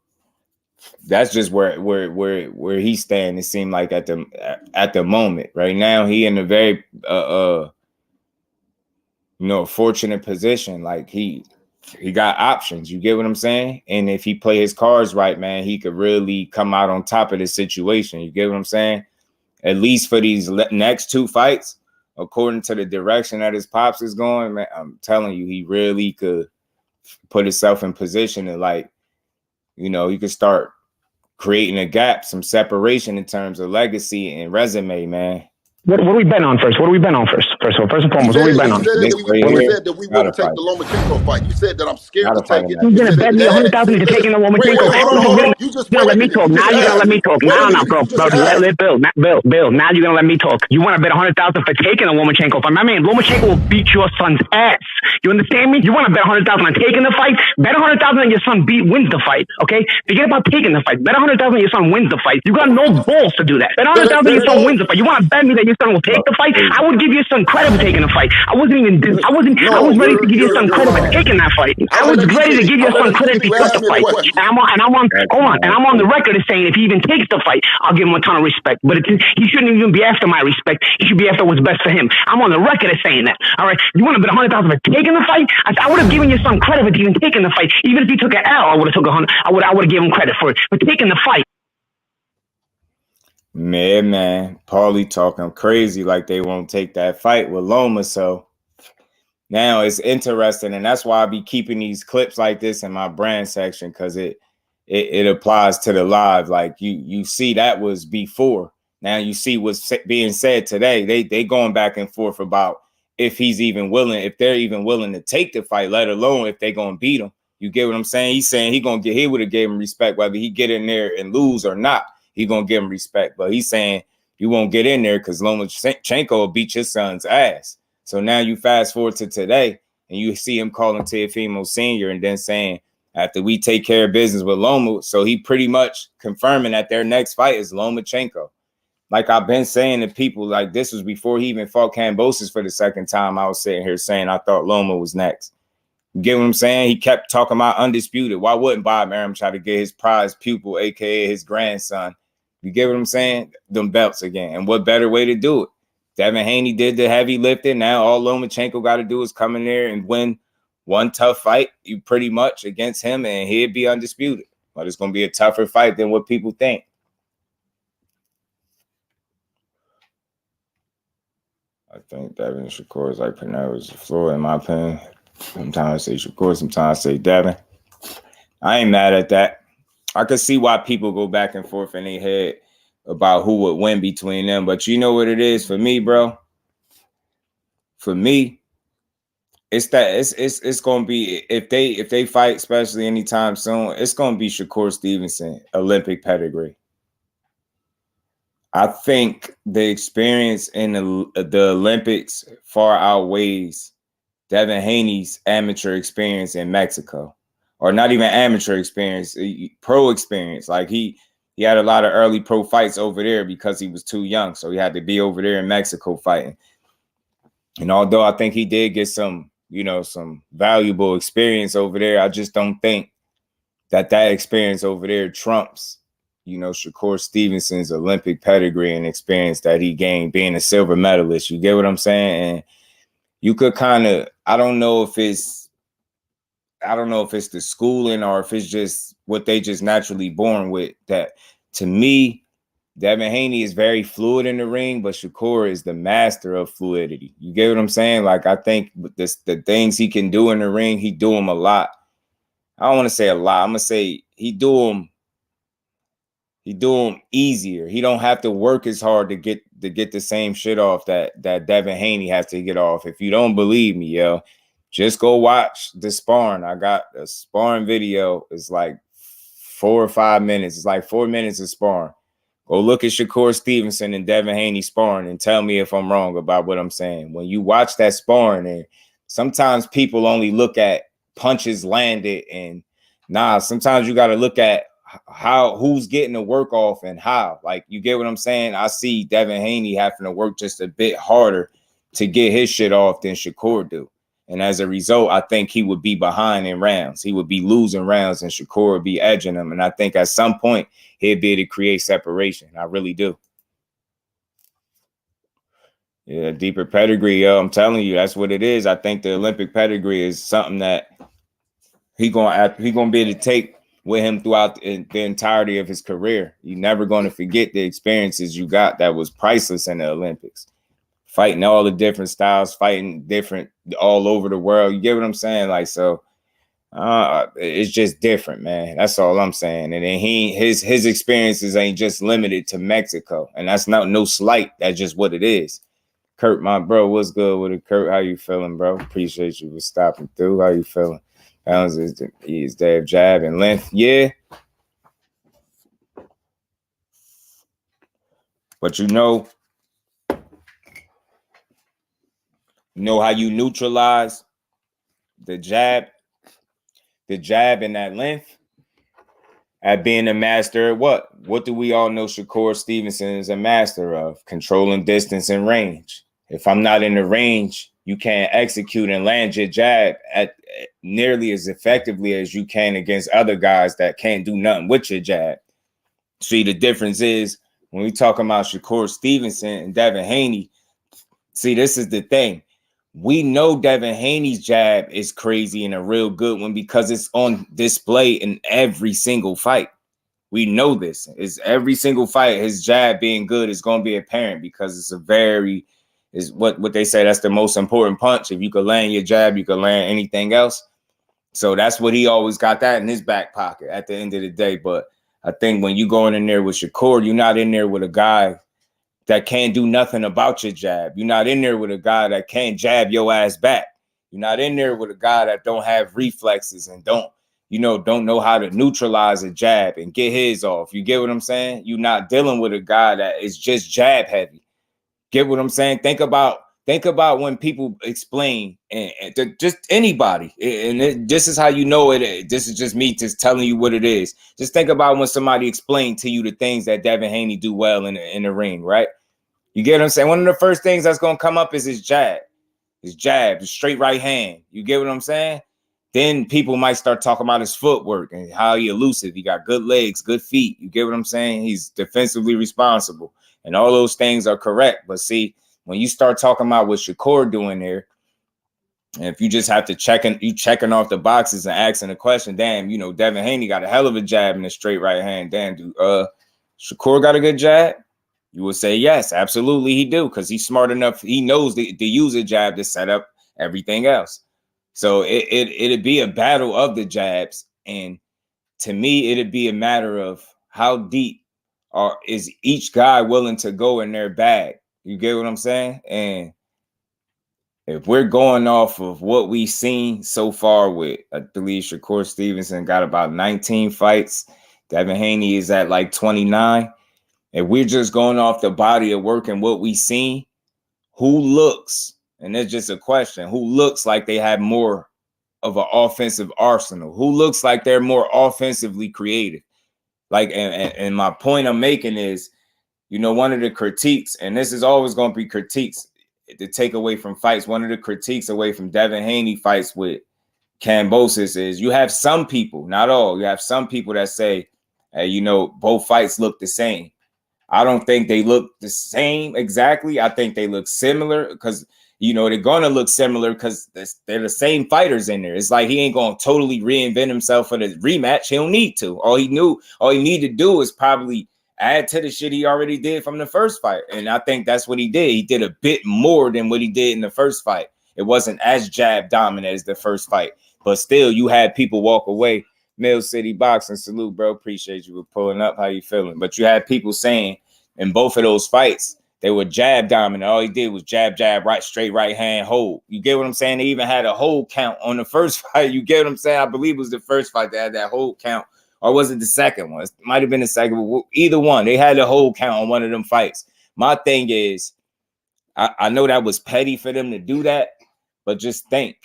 that's just where he's staying. It seemed like at the moment. Right now, he in a very fortunate position. Like he got options. You get what I'm saying? And if he play his cards right, man, he could really come out on top of the situation. You get what I'm saying? At least for these next 2 fights. According to the direction that his pops is going, man, I'm telling you, he really could put himself in position to, like, he could start creating a gap, some separation in terms of legacy and resume, man. What are we betting on first? First and foremost, what are we betting on? You said that we wouldn't take the Lomachenko fight. You said that I'm scared to take it. You're going to bet me $100,000 to taking the Lomachenko. You just let me talk. Now you're going to let me talk. No, bro. Bill, now you're going to let me talk. You want to bet $100,000 for taking a Lomachenko fight? My man, Lomachenko will beat your son's ass. You understand me? You want to bet $100,000 on taking the fight? Bet $100,000 on your son wins the fight, okay? Forget about taking the fight. Bet $100,000 on your son wins the fight. You got no balls to do that. Bet $100,000 on your son wins the fight. You want to bet me that your son will take the fight? I would give your son credit for taking the fight. I was ready to give your son credit for taking that fight. I was ready to give your son credit if he took the fight. And I'm on the record as saying if he even takes the fight, I'll give him a ton of respect. But he shouldn't even be after my respect. He should be after what's best for him. I'm on the record as saying that. All right. You want to bet $100,000 for taking the fight? I would have given your son credit for even taking the fight. Even if he took an L, I would have took 100. I would have given him credit for taking the fight. Man, Paulie talking crazy like they won't take that fight with Loma. So now it's interesting, and that's why I be keeping these clips like this in my brand section, because it applies to the live. Like you see that was before. Now you see what's being said today. They going back and forth about if they're even willing to take the fight, let alone if they gonna beat him. You get what I'm saying? He's saying he would have gave him respect whether he get in there and lose or not. He gonna give him respect, but he's saying you won't get in there because Lomachenko will beat your son's ass. So now you fast forward to today and you see him calling Teofimo Sr. and then saying after we take care of business with Loma, so he pretty much confirming that their next fight is Lomachenko. Like I've been saying to people, like this was before he even fought Kambosos for the second time. I was sitting here saying I thought Loma was next. You get what I'm saying? He kept talking about undisputed. Why wouldn't Bob Arum try to get his prize pupil, aka his grandson? You get what I'm saying? Them belts again. And what better way to do it? Devin Haney did the heavy lifting. Now all Lomachenko got to do is come in there and win one tough fight, you pretty much against him, and he'd be undisputed. But it's going to be a tougher fight than what people think. I think Devin Shakur is like Panera's floor, in my opinion. Sometimes I say Shakur, sometimes I say Devin. I ain't mad at that. I could see why people go back and forth in their head about who would win between them. But you know what it is for me, bro? For me, it's that it's gonna be if they fight, especially anytime soon, it's gonna be Shakur Stevenson, Olympic pedigree. I think the experience in the Olympics far outweighs Devin Haney's amateur experience in Mexico, or not even amateur experience, pro experience. Like he had a lot of early pro fights over there because he was too young, so he had to be over there in Mexico fighting. And although I think he did get some, some valuable experience over there, I just don't think that experience over there trumps, Shakur Stevenson's Olympic pedigree and experience that he gained being a silver medalist. You get what I'm saying? And you could kind of, I don't know if it's the schooling or if it's just what they just naturally born with. That to me, Devin Haney is very fluid in the ring, but Shakur is the master of fluidity. You get what I'm saying? Like, I think the things he can do in the ring, he do them a lot. I don't want to say a lot. I'm gonna say he do them easier. He don't have to work as hard to get the same shit off that Devin Haney has to get off. If you don't believe me, yo, just go watch the sparring. I got a sparring video. It's like 4 or 5 minutes. It's like 4 minutes of sparring. Go look at Shakur Stevenson and Devin Haney sparring and tell me if I'm wrong about what I'm saying. When you watch that sparring, and sometimes people only look at punches landed, and sometimes you got to look at who's getting the work off and how. Like, you get what I'm saying? I see Devin Haney having to work just a bit harder to get his shit off than Shakur do. And as a result, I think he would be behind in rounds. He would be losing rounds and Shakur would be edging him. And I think at some point he'd be able to create separation. I really do. Yeah, deeper pedigree, yo. I'm telling you, that's what it is. I think the Olympic pedigree is something that he gonna be able to take with him throughout the entirety of his career. You're never going to forget the experiences you got that was priceless in the Olympics. Fighting all the different styles, fighting different all over the world. You get what I'm saying? Like, so it's just different, man. That's all I'm saying. And then his experiences ain't just limited to Mexico. And that's no slight. That's just what it is. Kurt, my bro, what's good with it? Kurt, how you feeling, bro? Appreciate you for stopping through. How you feeling? How's his jab and length? Yeah. But you know how you neutralize the jab and that length at being a master at what? What do we all know Shakur Stevenson is a master of? Controlling distance and range. If I'm not in the range, you can't execute and land your jab at nearly as effectively as you can against other guys that can't do nothing with your jab. See, the difference is when we talk about Shakur Stevenson and Devin Haney, see, this is the thing. We know Devin Haney's jab is crazy and a real good one because it's on display in every single fight. We know this. It's every single fight, his jab being good is going to be apparent because it's is what they say, that's the most important punch. If you could land your jab, you could land anything else. So that's what he always got that in his back pocket at the end of the day. But I think when you going in there with Shakur, you're not in there with a guy that can't do nothing about your jab. You're not in there with a guy that can't jab your ass back. You're not in there with a guy that don't have reflexes and don't know how to neutralize a jab and get his off. You get what I'm saying? You're not dealing with a guy that is just jab heavy. Get what I'm saying? Think about when people explain and just anybody, and this is how you know it. This is just me just telling you what it is. Just think about when somebody explained to you the things that Devin Haney do well in the ring, right? You get what I'm saying? One of the first things that's going to come up is his jab, the straight right hand. You get what I'm saying? then people might start talking about his footwork and how he elusive. He got good legs, good feet. You get what I'm saying? He's defensively responsible. And all those things are correct. But see, when you start talking about what Shakur doing there, and if you just have to checking off the boxes and asking the question, damn, you know, Devin Haney got a hell of a jab in the straight right hand. Damn, dude, Shakur got a good jab? You would say yes, absolutely he do, because he's smart enough. He knows to use a jab to set up everything else. So it'd be a battle of the jabs. And to me, it'd be a matter of how deep is each guy willing to go in their bag. You get what I'm saying? And if we're going off of what we've seen so far with, I believe Shakur Stevenson got about 19 fights. Devin Haney is at like 29. If we're just going off the body of work and what we've seen, who looks, and it's just a question, who looks like they have more of an offensive arsenal? Who looks like they're more offensively creative? Like, and my point I'm making is, you know, one of the critiques, and this is always going to be critiques to take away from fights. One of the critiques away from Devin Haney fights with Kambosos is you have some people, not all, you have some people that say, hey, you know, both fights look the same. I don't think they look the same exactly. I think they look similar because, you know, they're going to look similar because they're the same fighters in there. It's like he ain't going to totally reinvent himself for the rematch. He don't need to. All he needed to do is probably add to the shit he already did from the first fight. And I think that's what he did. He did a bit more than what he did in the first fight. It wasn't as jab dominant as the first fight, but still you had people walk away. Mill City Boxing, salute, bro. Appreciate you for pulling up. How you feeling? But you had people saying in both of those fights, they were jab dominant. All he did was jab, jab, right, straight right hand hold. You get what I'm saying? They even had a hold count on the first fight. You get what I'm saying? I believe it was the first fight that had that hold count. Or was it the second one? It might have been the second one. Either one. They had a hold count on one of them fights. My thing is, I know that was petty for them to do that, but just think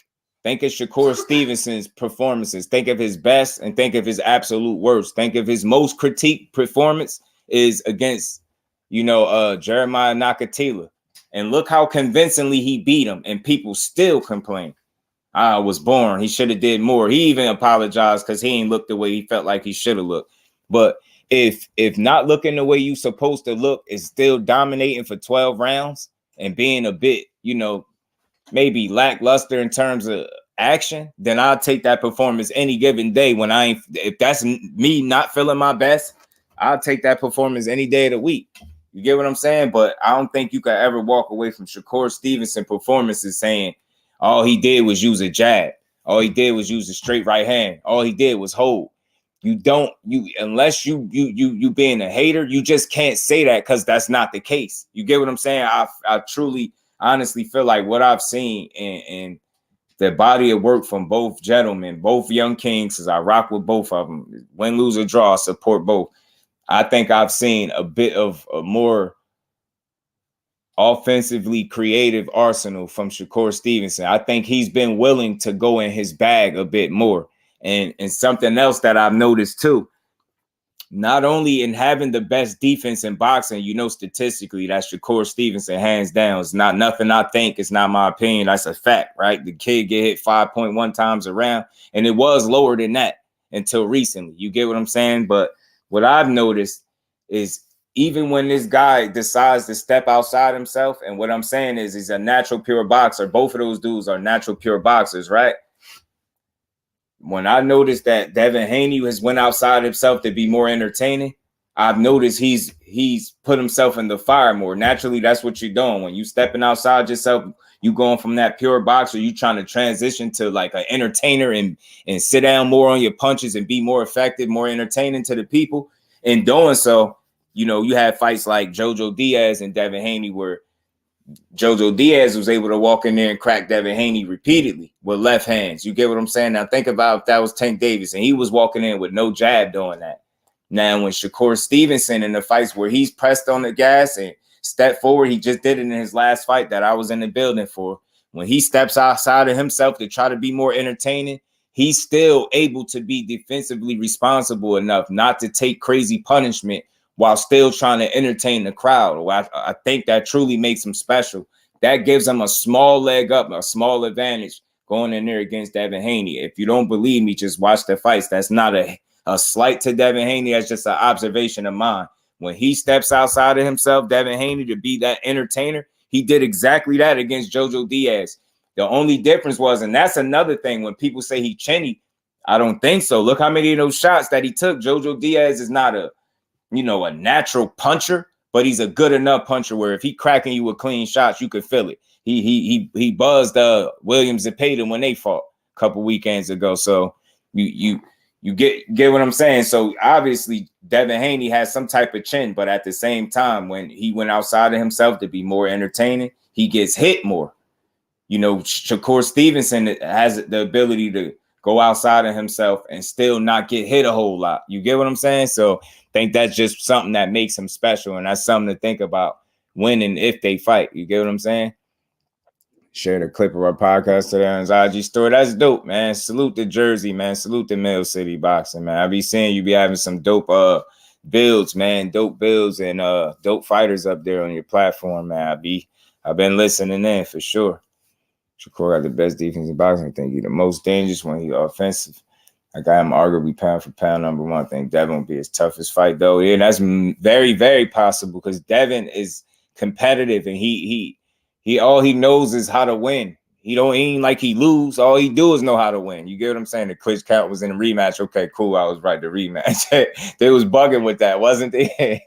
of Shakur Stevenson's performances. Think of his best and think of his absolute worst. Think of his most critiqued performance is against, you know, Jeremiah Nakatila. And look how convincingly he beat him, and people still complain. I was born. He should have did more. He even apologized because he ain't looked the way he felt like he should have looked. But if not looking the way you supposed to look is still dominating for 12 rounds and being a bit, you know, maybe lackluster in terms of action, then I'll take that performance any given day. When if that's me not feeling my best, I'll take that performance any day of the week. You get what I'm saying? But I don't think you could ever walk away from Shakur Stevenson performances saying all he did was use a jab. All he did was use a straight right hand. All he did was hold. Unless you being a hater, you just can't say that because that's not the case. You get what I'm saying? I truly, honestly feel like what I've seen in the body of work from both gentlemen, both young kings, because I rock with both of them. Win, lose, or draw, I support both. I think I've seen a bit of a more offensively creative arsenal from Shakur Stevenson. I think he's been willing to go in his bag a bit more. And something else that I've noticed too, not only in having the best defense in boxing, you know, statistically, that's Shakur Stevenson, hands down. It's not nothing I think. It's not my opinion. That's a fact, right? The kid get hit 5.1 times around, and it was lower than that until recently. You get what I'm saying? But what I've noticed is even when this guy decides to step outside himself, and what I'm saying is he's a natural pure boxer. Both of those dudes are natural pure boxers, right? When I noticed that Devin Haney has went outside himself to be more entertaining, I've noticed he's put himself in the fire more. Naturally, that's what you're doing. When you stepping outside yourself, you going from that pure boxer, you trying to transition to like an entertainer and sit down more on your punches and be more effective, more entertaining to the people. In doing so, you know, you had fights like Jojo Diaz and Devin Haney where Jojo Diaz was able to walk in there and crack Devin Haney repeatedly with left hands. You get what I'm saying? Now think about if that was Tank Davis and he was walking in with no jab doing that. Now when Shakur Stevenson in the fights where he's pressed on the gas and stepped forward, he just did it in his last fight that I was in the building for. When he steps outside of himself to try to be more entertaining, he's still able to be defensively responsible enough not to take crazy punishment while still trying to entertain the crowd. I think that truly makes him special. That gives him a small leg up, a small advantage going in there against Devin Haney. If you don't believe me, just watch the fights. That's not a slight to Devin Haney. That's just an observation of mine. When he steps outside of himself, Devin Haney, to be that entertainer, he did exactly that against Jojo Diaz. The only difference was, and that's another thing, when people say he chinny, I don't think so. Look how many of those shots that he took. Jojo Diaz is not a natural puncher, but he's a good enough puncher where if he cracking you with clean shots, you could feel it. He buzzed Williams and Payton when they fought a couple weekends ago. So you get what I'm saying. So obviously Devin Haney has some type of chin, but at the same time, when he went outside of himself to be more entertaining, he gets hit more. Shakur Stevenson has the ability to go outside of himself and still not get hit a whole lot. You get what I'm saying? So I think that's just something that makes him special, and that's something to think about when and if they fight. You get what I'm saying? Share the clip of our podcast today on his IG story. That's dope, man. Salute to Jersey, man. Salute to Mill City Boxing, man. I be seeing you be having some dope builds, man. Dope builds and dope fighters up there on your platform, man. I've been listening in for sure. Shakur got the best defense in boxing. I think he's the most dangerous when he's offensive. I got him arguably pound for pound number one. I think Devin will be his toughest fight, though. Yeah, that's very, very possible because Devin is competitive and he all he knows is how to win. He ain't like he lose. All he do is know how to win. You get what I'm saying? The clinch count was in the rematch. Okay, cool. I was right. The rematch. They was bugging with that, wasn't they?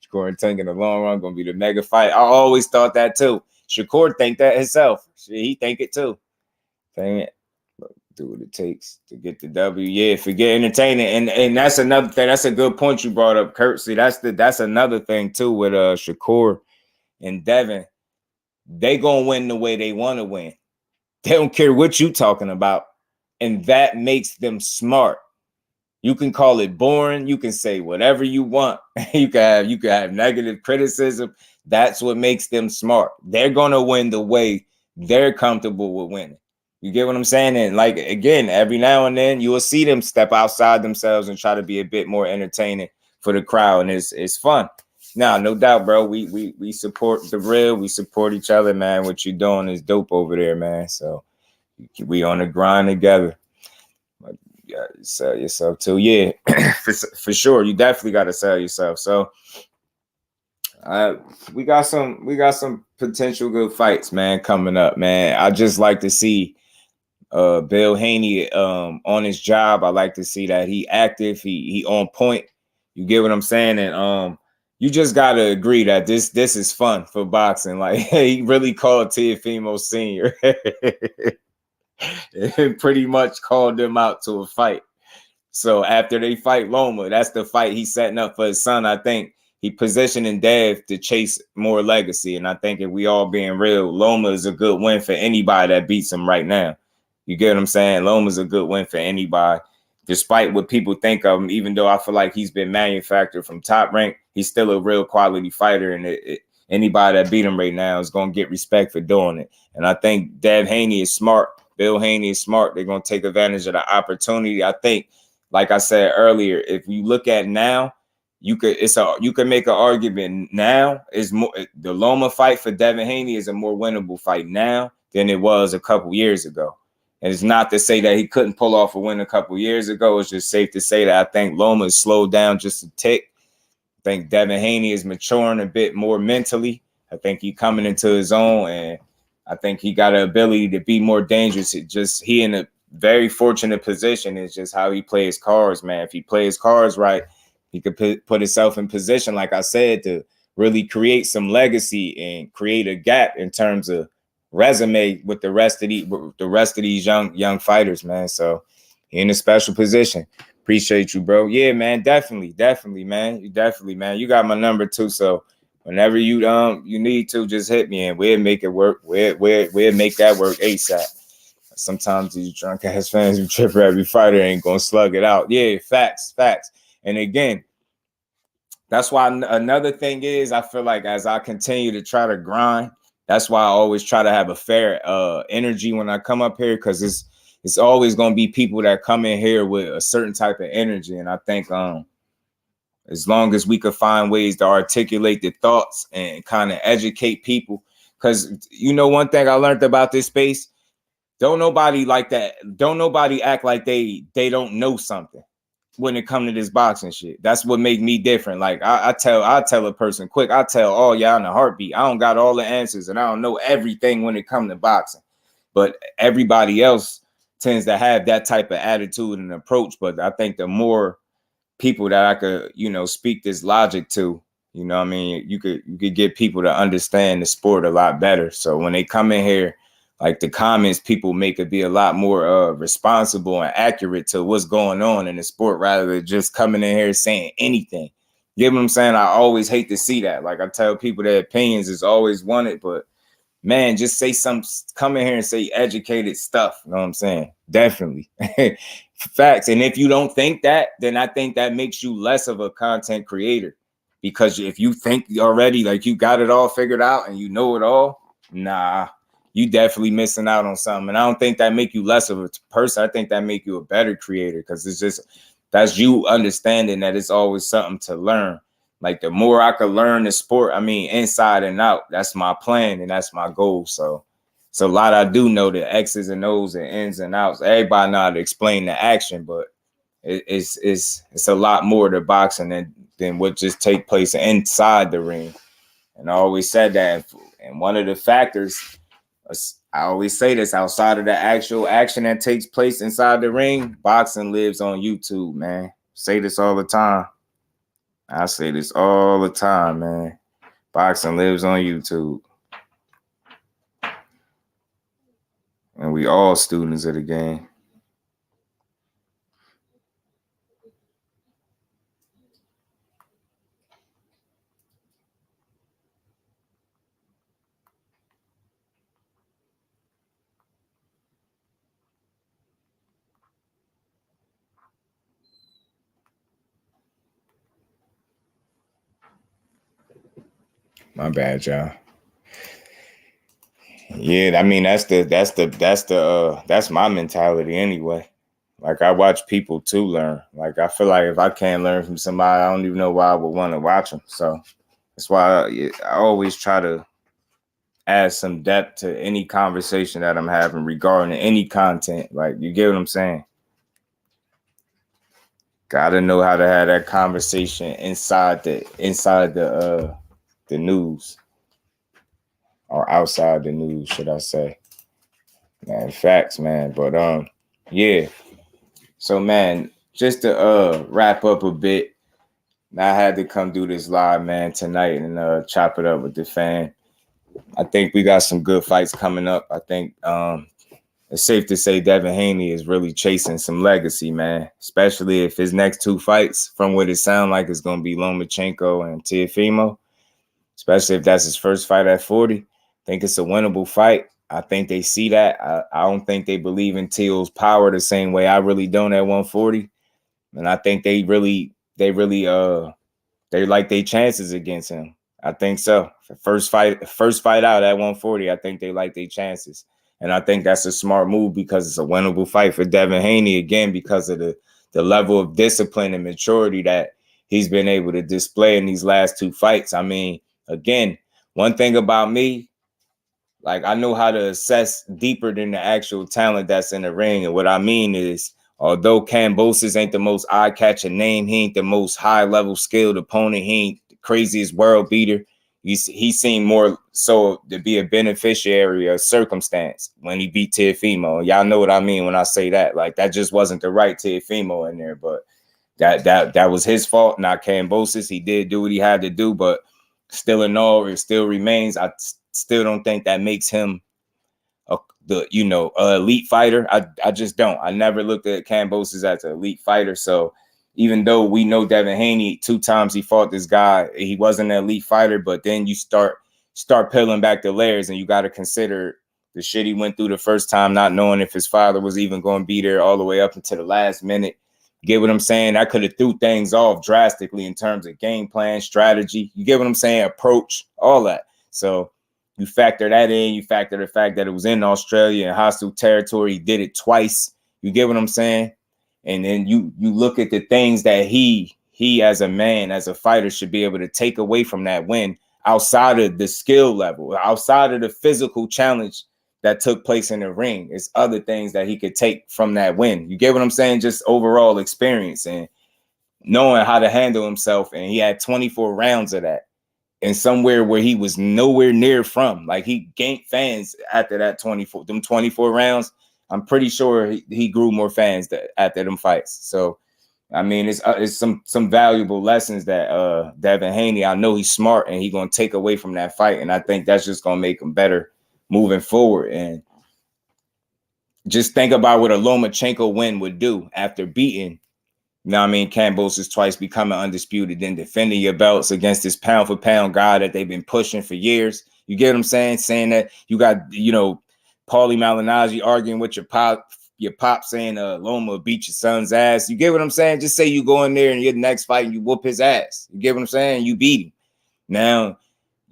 Shakur and Tank in the long run gonna be the mega fight. I always thought that too. Shakur think that himself. He think it too. Dang it. Do what it takes to get the W. Yeah, forget entertaining. And that's another thing. That's a good point you brought up, Kurt. See, that's another thing too with Shakur and Devin. They gonna win the way they want to win. They don't care what you talking about. And that makes them smart. You can call it boring. You can say whatever you want. You can have negative criticism. That's what makes them smart. They're gonna win the way they're comfortable with winning. You get what I'm saying? And like again, every now and then you will see them step outside themselves and try to be a bit more entertaining for the crowd, and it's fun. Now, no doubt, bro. We support the real. We support each other, man. What you're doing is dope over there, man. So we on the grind together. But you gotta sell yourself too. Yeah, for sure. You definitely got to sell yourself. So we got some potential good fights, man, coming up, man. I just like to see Bill Haney on his job. I like to see that he active, he on point. You get what I'm saying? And you just gotta agree that this is fun for boxing. Like he really called Teofimo Sr. and pretty much called them out to a fight. So after they fight Loma, that's the fight he's setting up for his son. I think he positioning Dev to chase more legacy. And I think if we all being real, Loma is a good win for anybody that beats him right now. You get what I'm saying? Loma's a good win for anybody. Despite what people think of him, even though I feel like he's been manufactured from Top Rank, he's still a real quality fighter. And anybody that beat him right now is going to get respect for doing it. And I think Dev Haney is smart. Bill Haney is smart. They're going to take advantage of the opportunity. I think, like I said earlier, if you look at now, you could make an argument now is more the Loma fight for Devin Haney is a more winnable fight now than it was a couple years ago. And it's not to say that he couldn't pull off a win a couple years ago. It's just safe to say that I think Loma is slowed down just a tick. I think Devin Haney is maturing a bit more mentally. I think he's coming into his own, and I think he got an ability to be more dangerous. He in a very fortunate position is just how he plays cards, man. If he plays cards right, he could put himself in position, like I said, to really create some legacy and create a gap in terms of resume with the rest of these young fighters, man. So he in a special position. Appreciate you, bro. Yeah, man, definitely, man. You got my number too. So whenever you need to, just hit me and we'll make it work. We'll make that work ASAP. Sometimes these drunk ass fans who trip for every fighter ain't gonna slug it out. Yeah, facts. And again, that's why another thing is I feel like as I continue to try to grind, that's why I always try to have a fair energy when I come up here, because it's always going to be people that come in here with a certain type of energy. And I think as long as we could find ways to articulate the thoughts and kind of educate people, because, one thing I learned about this space, Don't nobody like that. Don't nobody act like they don't know something when it come to this boxing shit. That's what make me different. Like I tell a person quick. I tell all y'all in a heartbeat. I don't got all the answers and I don't know everything when it come to boxing. But everybody else tends to have that type of attitude and approach. But I think the more people that I could, speak this logic to, you know what I mean, you could get people to understand the sport a lot better. So when they come in here, like the comments people make it be a lot more responsible and accurate to what's going on in the sport rather than just coming in here saying anything. You know what I'm saying? I always hate to see that. Like I tell people their opinions is always wanted, but man, just say come in here and say educated stuff. You know what I'm saying? Definitely. Facts. And if you don't think that, then I think that makes you less of a content creator. Because if you think already like you got it all figured out and you know it all, nah, you definitely missing out on something. And I don't think that make you less of a person. I think that make you a better creator because that's you understanding that it's always something to learn. Like the more I could learn the sport, I mean, inside and out, that's my plan and that's my goal. So it's a lot I do know, the X's and O's and ins and outs. Everybody know how to explain the action, but it's a lot more to boxing than what just take place inside the ring. And I always said that. And one of the factors, I always say this, outside of the actual action that takes place inside the ring, boxing lives on YouTube, man. Say this all the time. I say this all the time, man. Boxing lives on YouTube. And we all students of the game. My bad, y'all. Yeah, I mean that's my mentality anyway. Like I watch people to learn. Like I feel like if I can't learn from somebody, I don't even know why I would want to watch them. So that's why I always try to add some depth to any conversation that I'm having regarding any content. Like you get what I'm saying? Gotta know how to have that conversation inside the news. Or outside the news, should I say. Man, facts, man. But yeah. So man, just to wrap up a bit, I had to come do this live, man, tonight and chop it up with the fan. I think we got some good fights coming up. I think it's safe to say Devin Haney is really chasing some legacy, man. Especially if his next two fights, from what it sounds like, is going to be Lomachenko and Teofimo. Especially if that's his first fight at 40. I think it's a winnable fight. I think they see that. I don't think they believe in Teal's power the same way I really don't at 140. And I think they like their chances against him. I think so. First fight out at 140, I think they like their chances. And I think that's a smart move because it's a winnable fight for Devin Haney, again, because of the level of discipline and maturity that he's been able to display in these last two fights. I mean, again, one thing about me, like I know how to assess deeper than the actual talent that's in the ring. And what I mean is, although Kambosos ain't the most eye-catching name, he ain't the most high-level skilled opponent, he ain't the craziest world beater. He seemed more so to be a beneficiary of circumstance when he beat Teofimo. Y'all know what I mean when I say that. Like that just wasn't the right Teofimo in there, but that was his fault, not Kambosos. He did do what he had to do, but still in all, it still remains. I still don't think that makes him an elite fighter. I just don't. I never looked at Kambosos as an elite fighter. So even though we know Devin Haney, 2 times he fought this guy, he wasn't an elite fighter. But then you start peeling back the layers, and you got to consider the shit he went through the first time, not knowing if his father was even going to be there all the way up until the last minute. Get what I'm saying? I could have threw things off drastically in terms of game plan, strategy. You get what I'm saying? Approach, all that. So you factor that in. You factor the fact that it was in Australia and hostile territory. He did it twice. You get what I'm saying? And then you look at the things that he as a man, as a fighter, should be able to take away from that win outside of the skill level, outside of the physical challenge that took place in the ring. It's other things that he could take from that win. You get what I'm saying? Just overall experience and knowing how to handle himself. And he had 24 rounds of that. And somewhere where he was nowhere near from. Like, he gained fans after that 24 rounds. I'm pretty sure he grew more fans after them fights. So, I mean, it's some valuable lessons that Devin Haney, I know he's smart and he's going to take away from that fight. And I think that's just going to make him better moving forward. And just think about what a Lomachenko win would do after beating, you know what I mean, Kambosos twice, becoming undisputed, then defending your belts against this pound for pound guy that they've been pushing for years. You get what I'm saying? Saying that you got, you know, Paulie Malignaggi arguing with your pop saying Loma beat your son's ass. You get what I'm saying? Just say you go in there and your next fight and you whoop his ass. You get what I'm saying? You beat him. Now,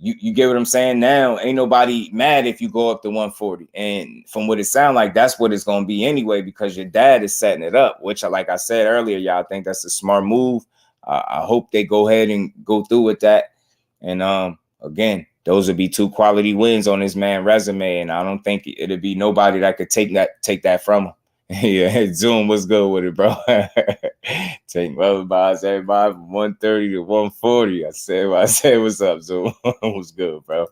you get what I'm saying? Now, ain't nobody mad if you go up to 140. And from what it sounds like, that's what it's going to be anyway, because your dad is setting it up, which, like I said earlier, y'all think that's a smart move. I hope they go ahead and go through with that. And again, those would be 2 quality wins on this man's resume. And I don't think it'll be nobody that could take that from him. Yeah, Zoom was good with it, bro. Take boss everybody from 130 to 140. I said, what's up, Zoom? Was good, bro.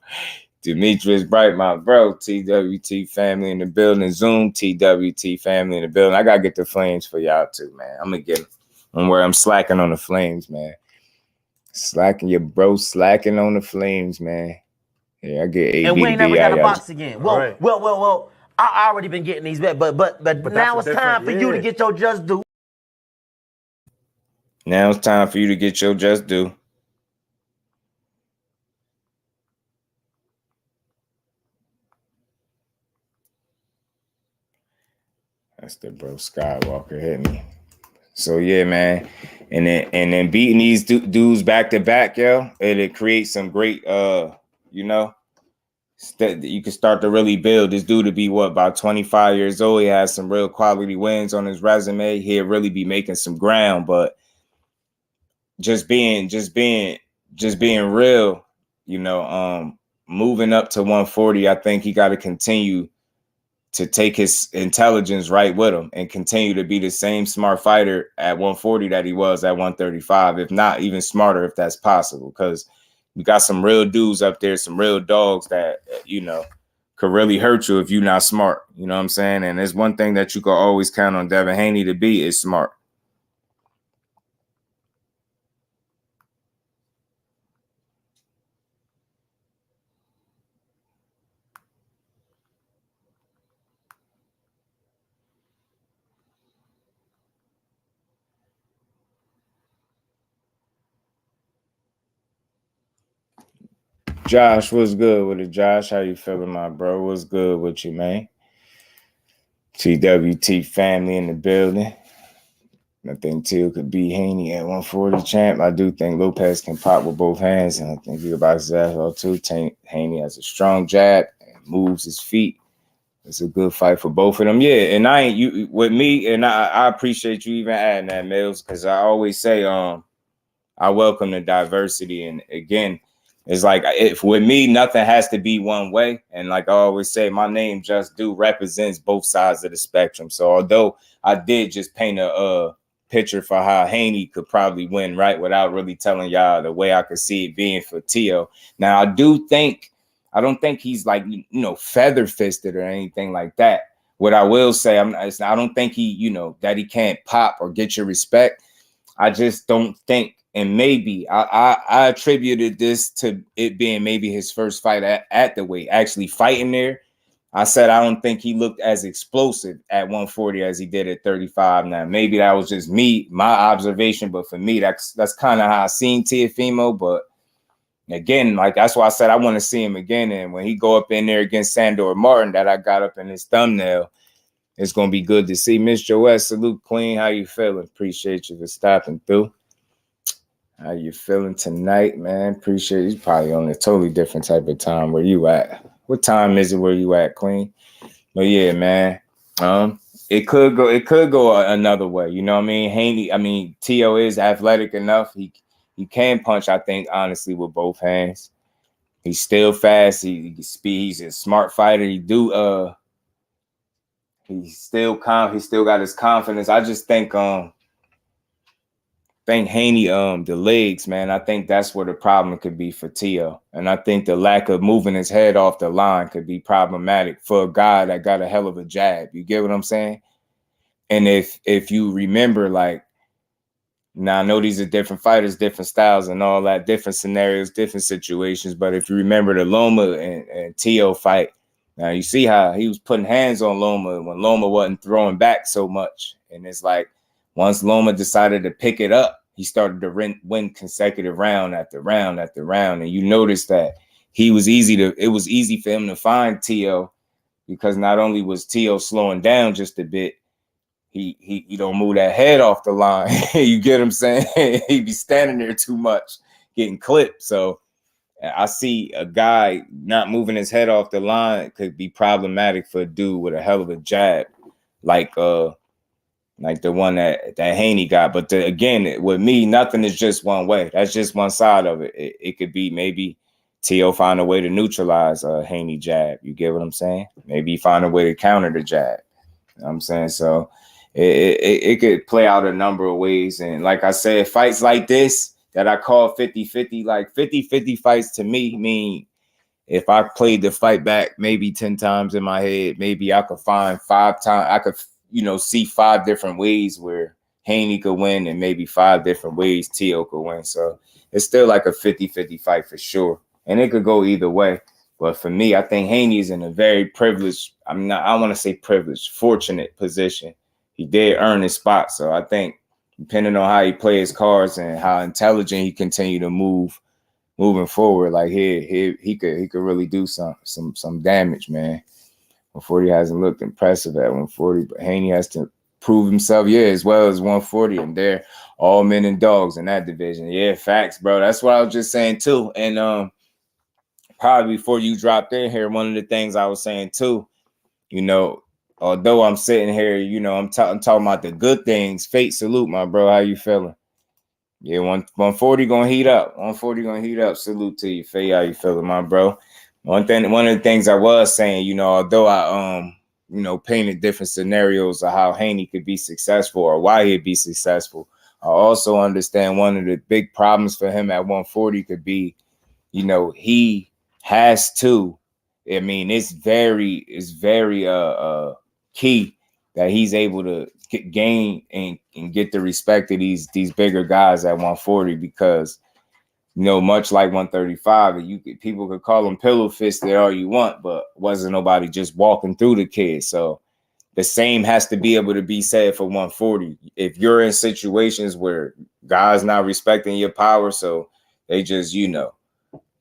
Demetrius Bright, my bro. TWT family in the building. Zoom, TWT family in the building. I gotta get the flames for y'all too, man. I'm gonna get them. I'm where I'm slacking on the flames, man. Slacking on the flames, man. Yeah, I get AB. And we ain't never got a box again. Well. I already been getting these back, but now it's time for you to get your just due. Now it's time for you to get your just due. That's the bro Skywalker hit me. So yeah, man. And then beating these dudes back to back, yo, it creates some great you know, you can start to really build this dude to be about 25 years old. He has some real quality wins on his resume. He'll really be making some ground, but just being real, you know, moving up to 140, I think he got to continue to take his intelligence right with him and continue to be the same smart fighter at 140 that he was at 135, if not even smarter, if that's possible, because we got some real dudes up there, some real dogs that, you know, could really hurt you if you're not smart. You know what I'm saying? And there's one thing that you can always count on Devin Haney to be is smart. Josh, what's good with it, Josh? How you feeling, my bro? What's good with you, man? TWT family in the building. I think Teal could beat Haney at 140 champ. I do think Lopez can pop with both hands, and I think he'll box his ass off too. Haney has a strong jab and moves his feet. It's a good fight for both of them. Yeah, and I ain't you with me, and I appreciate you even adding that, Mills, because I always say I welcome the diversity. And again, it's like, if with me, nothing has to be one way. And like I always say, my name Just Do represents both sides of the spectrum. So although I did just paint a picture for how Haney could probably win, right, without really telling y'all the way I could see it being for Teo. Now, I don't think he's like, you know, feather fisted or anything like that. What I will say, I don't think he, you know, that he can't pop or get your respect. I just don't think. And maybe I attributed this to it being maybe his first fight at the weight, actually fighting there. I said I don't think he looked as explosive at 140 as he did at 35. Now, maybe that was just me, my observation, but for me, that's kind of how I seen Teofimo. But again, like that's why I said I want to see him again. And when he go up in there against Sandor Martin, that I got up in his thumbnail, it's gonna be good to see. Miss Joette, salute, Queen. How you feeling? Appreciate you for stopping through. How you feeling tonight, man? Appreciate you. Probably on a totally different type of time. Where you at? What time is it where you at, Queen? But yeah, man. It could go another way. You know what I mean? Teo is athletic enough. He can punch, I think, honestly, with both hands. He's still fast. He can speed. He's a smart fighter. He's still he still got his confidence. I just think Haney, the legs, man. I think that's where the problem could be for Teo. And I think the lack of moving his head off the line could be problematic for a guy that got a hell of a jab. You get what I'm saying? And if you remember, like, now I know these are different fighters, different styles and all that, different scenarios, different situations. But if you remember the Loma and Teo fight, now you see how he was putting hands on Loma when Loma wasn't throwing back so much. And it's like, once Loma decided to pick it up, he started to win consecutive round after round after round. And you notice that it was easy for him to find Teo, because not only was Teo slowing down just a bit, he don't move that head off the line. You get what I'm saying? He'd be standing there too much, getting clipped. So I see a guy not moving his head off the line could be problematic for a dude with a hell of a jab, like the one that Haney got. But again, with me, nothing is just one way. That's just one side of it. It could be maybe Teo find a way to neutralize a Haney jab. You get what I'm saying? Maybe he find a way to counter the jab. You know what I'm saying? So it could play out a number of ways. And like I said, fights like this that I call 50-50, like 50-50 fights to me mean if I played the fight back maybe 10 times in my head, maybe I could find 5 times. I could, see 5 different ways where Haney could win and maybe 5 different ways Teo could win. So it's still like a 50-50 fight for sure. And it could go either way. But for me, I think Haney is in a very privileged, I want to say privileged, fortunate position. He did earn his spot. So I think depending on how he plays his cards and how intelligent he continue to moving forward, like he could really do some damage, man. 140 hasn't looked impressive at 140, but Haney has to prove himself, as well as 140. And they're all men and dogs in that division. Yeah, facts, bro. That's what I was just saying too. And probably before you dropped in here, one of the things I was saying too, although I'm sitting here, I'm talking about the good things. Fate salute, my bro. How you feeling? Yeah, 140 gonna heat up. 140 gonna heat up. Salute to you, Fate. How you feeling, my bro? One of the things I was saying, although I painted different scenarios of how Haney could be successful or why he'd be successful, I also understand one of the big problems for him at 140 could be, he has to. I mean, it's very key that he's able to gain and get the respect of these bigger guys at 140, because much like 135, people could call him pillow fisted all you want, but wasn't nobody just walking through the kid. So the same has to be able to be said for 140. If you're in situations where guys not respecting your power, so they just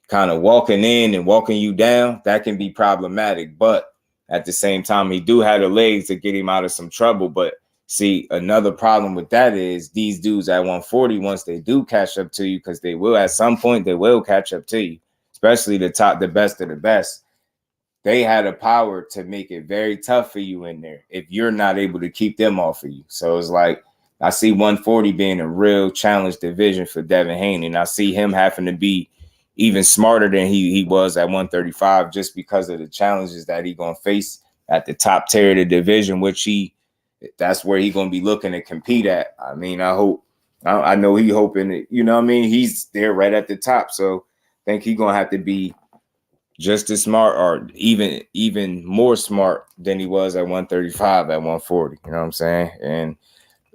kind of walking in and walking you down, that can be problematic. But at the same time, he do have the legs to get him out of some trouble. But see, another problem with that is these dudes at 140, once they do catch up to you, because they will at some point, they will catch up to you, especially the best of the best. They had a power to make it very tough for you in there if you're not able to keep them off of you. So it's like, I see 140 being a real challenge division for Devin Haney, and I see him having to be even smarter than he was at 135, just because of the challenges that he's going to face at the top tier of the division, which that's where he's going to be looking to compete at. I mean, I know he hoping that, he's there right at the top. So I think he's going to have to be just as smart or even more smart than he was at 135 at 140. You know what I'm saying? And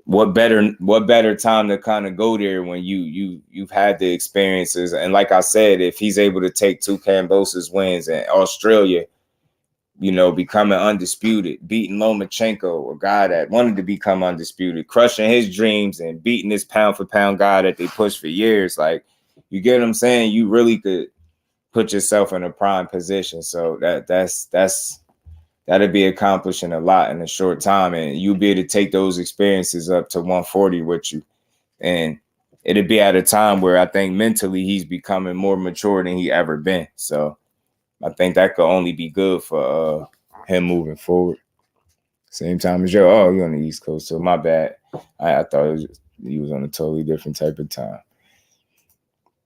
what better time to kind of go there when you've had the experiences. And like I said, if he's able to take 2 Kambosos wins in Australia, becoming undisputed, beating Lomachenko, a guy that wanted to become undisputed, crushing his dreams and beating this pound for pound guy that they pushed for years, like, you get what I'm saying? You really could put yourself in a prime position. So that'd be accomplishing a lot in a short time, and you'll be able to take those experiences up to 140 with you. And it'd be at a time where I think mentally he's becoming more mature than he ever been. So I think that could only be good for him moving forward. Same time as you're on the East Coast, so my bad. I thought he was on a totally different type of time.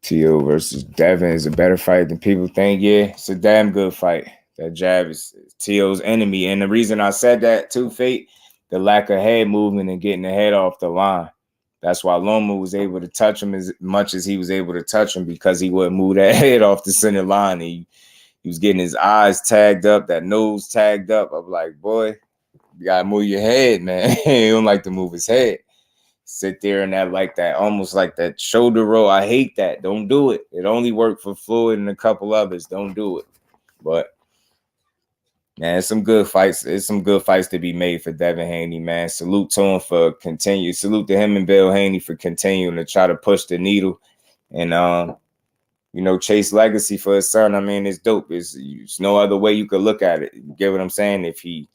Tio versus Devin is a better fight than people think. Yeah, it's a damn good fight. That jab is Tio's enemy. And the reason I said that too, Fate, the lack of head movement and getting the head off the line. That's why Loma was able to touch him as much as he was able to touch him, because he wouldn't move that head off the center line. He was getting his eyes tagged up, that nose tagged up. I'm like, boy, you gotta move your head, man. He don't like to move his head. Sit there and that almost like that shoulder roll. I hate that. Don't do it. It only worked for Floyd and a couple others. Don't do it. But man, it's some good fights. It's some good fights to be made for Devin Haney, man. Salute to him for continue. Salute to him and Bill Haney for continuing to try to push the needle and chase legacy for his son. I mean, it's dope. It's no other way you could look at it. You get what I'm saying? If he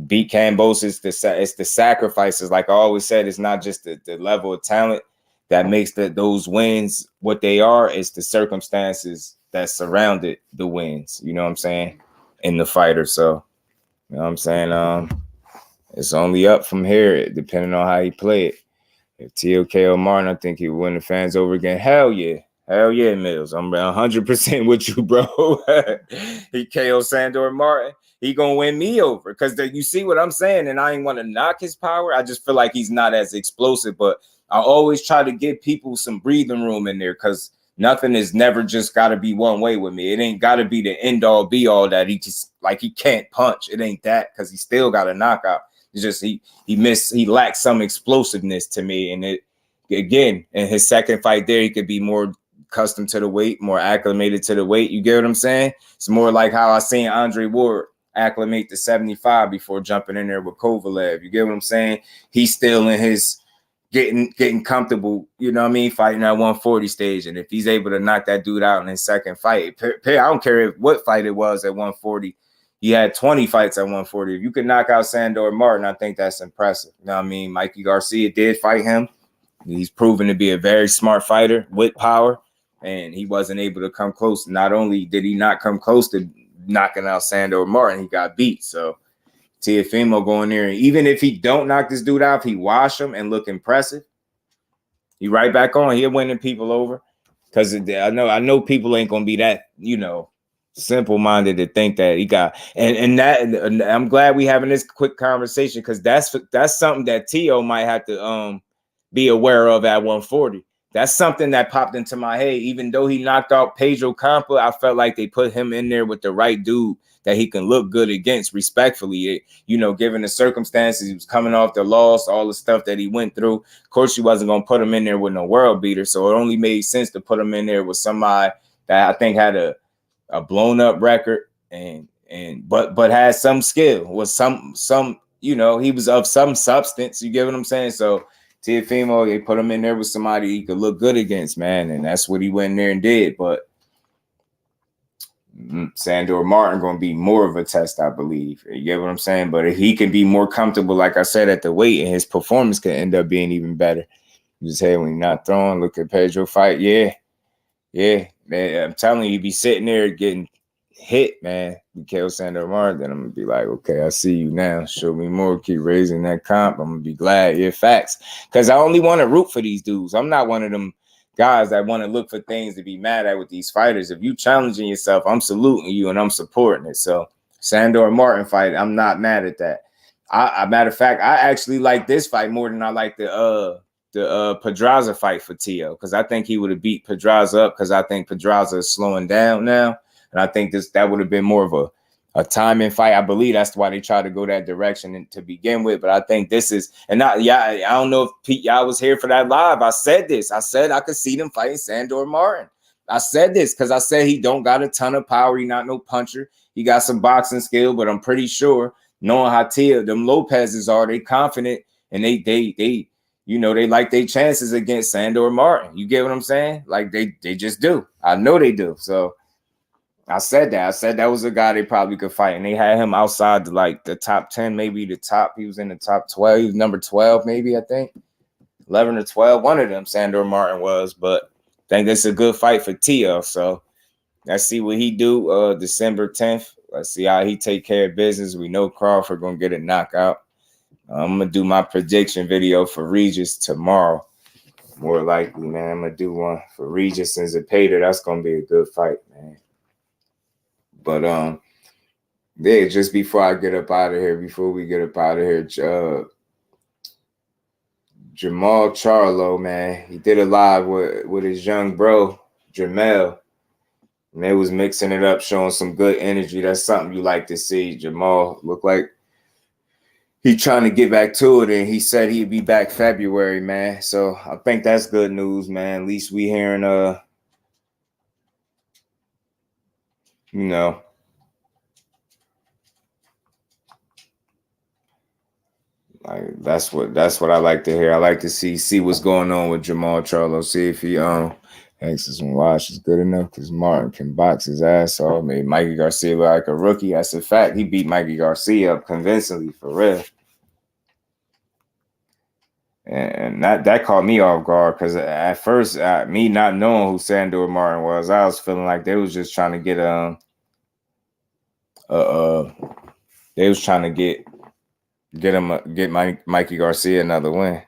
beat Kambosos, it's the sacrifices. Like I always said, it's not just the level of talent that makes those wins what they are. It's the circumstances that surrounded the wins. You know what I'm saying? In the fighter. So, you know what I'm saying? It's only up from here, depending on how he played. If TOKO Martin, I think he would win the fans over again. Hell yeah. Hell yeah, Mills. I'm 100% with you, bro. He KO Sandor Martin. He gonna win me over, because you see what I'm saying, and I ain't want to knock his power. I just feel like he's not as explosive, but I always try to give people some breathing room in there, because nothing is never just got to be one way with me. It ain't got to be the end all be all that he just like he can't punch. It ain't that, because he still got a knockout. It's just he lacks some explosiveness to me, and it again in his second fight there he could be more accustomed to the weight, more acclimated to the weight. You get what I'm saying? It's more like how I seen Andre Ward acclimate to 75 before jumping in there with Kovalev. You get what I'm saying? He's still in his getting comfortable, you know what I mean, fighting at 140 stage. And if he's able to knock that dude out in his second fight, I don't care what fight it was at 140. He had 20 fights at 140. If you could knock out Sandor Martin, I think that's impressive. You know what I mean? Mikey Garcia did fight him. He's proven to be a very smart fighter with power, and he wasn't able to come close. Not only did he not come close to knocking out Sandor Martin, he got beat. So Teofimo going there, and even if he don't knock this dude out, if he wash him and look impressive, he right back on. He'll winning people over, because I know people ain't gonna be that simple-minded to think that he got. And I'm glad we having this quick conversation, because that's something that Tio might have to be aware of at 140. That's something that popped into my head. Even though he knocked out Pedro Campa, I felt like they put him in there with the right dude that he can look good against, respectfully. Given the circumstances, he was coming off the loss, all the stuff that he went through. Of course, you wasn't going to put him in there with no world beater, so it only made sense to put him in there with somebody that I think had a blown up record but had some skill, was some he was of some substance. You get what I'm saying? So Teofimo, they put him in there with somebody he could look good against, man, and that's what he went in there and did. But Sandor Martin going to be more of a test, I believe. You get what I'm saying? But if he can be more comfortable, like I said, at the weight, and his performance can end up being even better. You just hey, when you're not throwing, look at Pedro fight. Yeah, man, I'm telling you, he'd be sitting there getting hit, man. You kill Sandor Martin, then I'm gonna be like, okay, I see you now. Show me more. Keep raising that comp. I'm gonna be glad. Yeah, facts. Because I only want to root for these dudes. I'm not one of them guys that want to look for things to be mad at with these fighters. If you challenging yourself, I'm saluting you and I'm supporting it. So Sandor Martin fight, I'm not mad at that. Matter of fact, I actually like this fight more than I like the Pedraza fight for Tio, because I think he would have beat Pedraza up, because I think Pedraza is slowing down now. And I think that would have been more of a timing fight. I believe that's why they tried to go that direction to begin with. But I think this is, and I don't know if Pete, y'all was here for that live. I said this. I said I could see them fighting Sandor Martin. I said this because I said he don't got a ton of power. He not no puncher. He got some boxing skill, but I'm pretty sure, knowing how them Lopez's are, they confident, and they they like their chances against Sandor Martin. You get what I'm saying? Like they just do. I know they do. So I said that. I said that was a guy they probably could fight, and they had him outside the top 10, maybe the top. He was in the top 12. He was number 12, maybe, I think. 11 or 12. One of them, Sandor Martin was. But I think that's a good fight for Tio. So let's see what he do December 10th. Let's see how he take care of business. We know Crawford going to get a knockout. I'm going to do my prediction video for Regis tomorrow. More likely, man. I'm gonna do one for Regis and Zepeda. That's gonna be a good fight, man. But yeah, just before I get up out of here, before we get up out of here, Jamal Charlo, man, he did a live with his young bro, JERMELL. And they was mixing it up, showing some good energy. That's something you like to see. Jamal looked like he trying to get back to it, and he said he'd be back February, man. So I think that's good news, man. At least we hearing you know, like that's what I like to hear. I like to see what's going on with Jamal Charlo. See if he thinks some wash is good enough, because Martin can box his ass off. Maybe Mikey Garcia look like a rookie. That's a fact. He beat Mikey Garcia up convincingly, for real. And that caught me off guard, because at first, me not knowing who Sandor Martin was, I was feeling like they was just trying to get they was trying to get Mikey Garcia another win.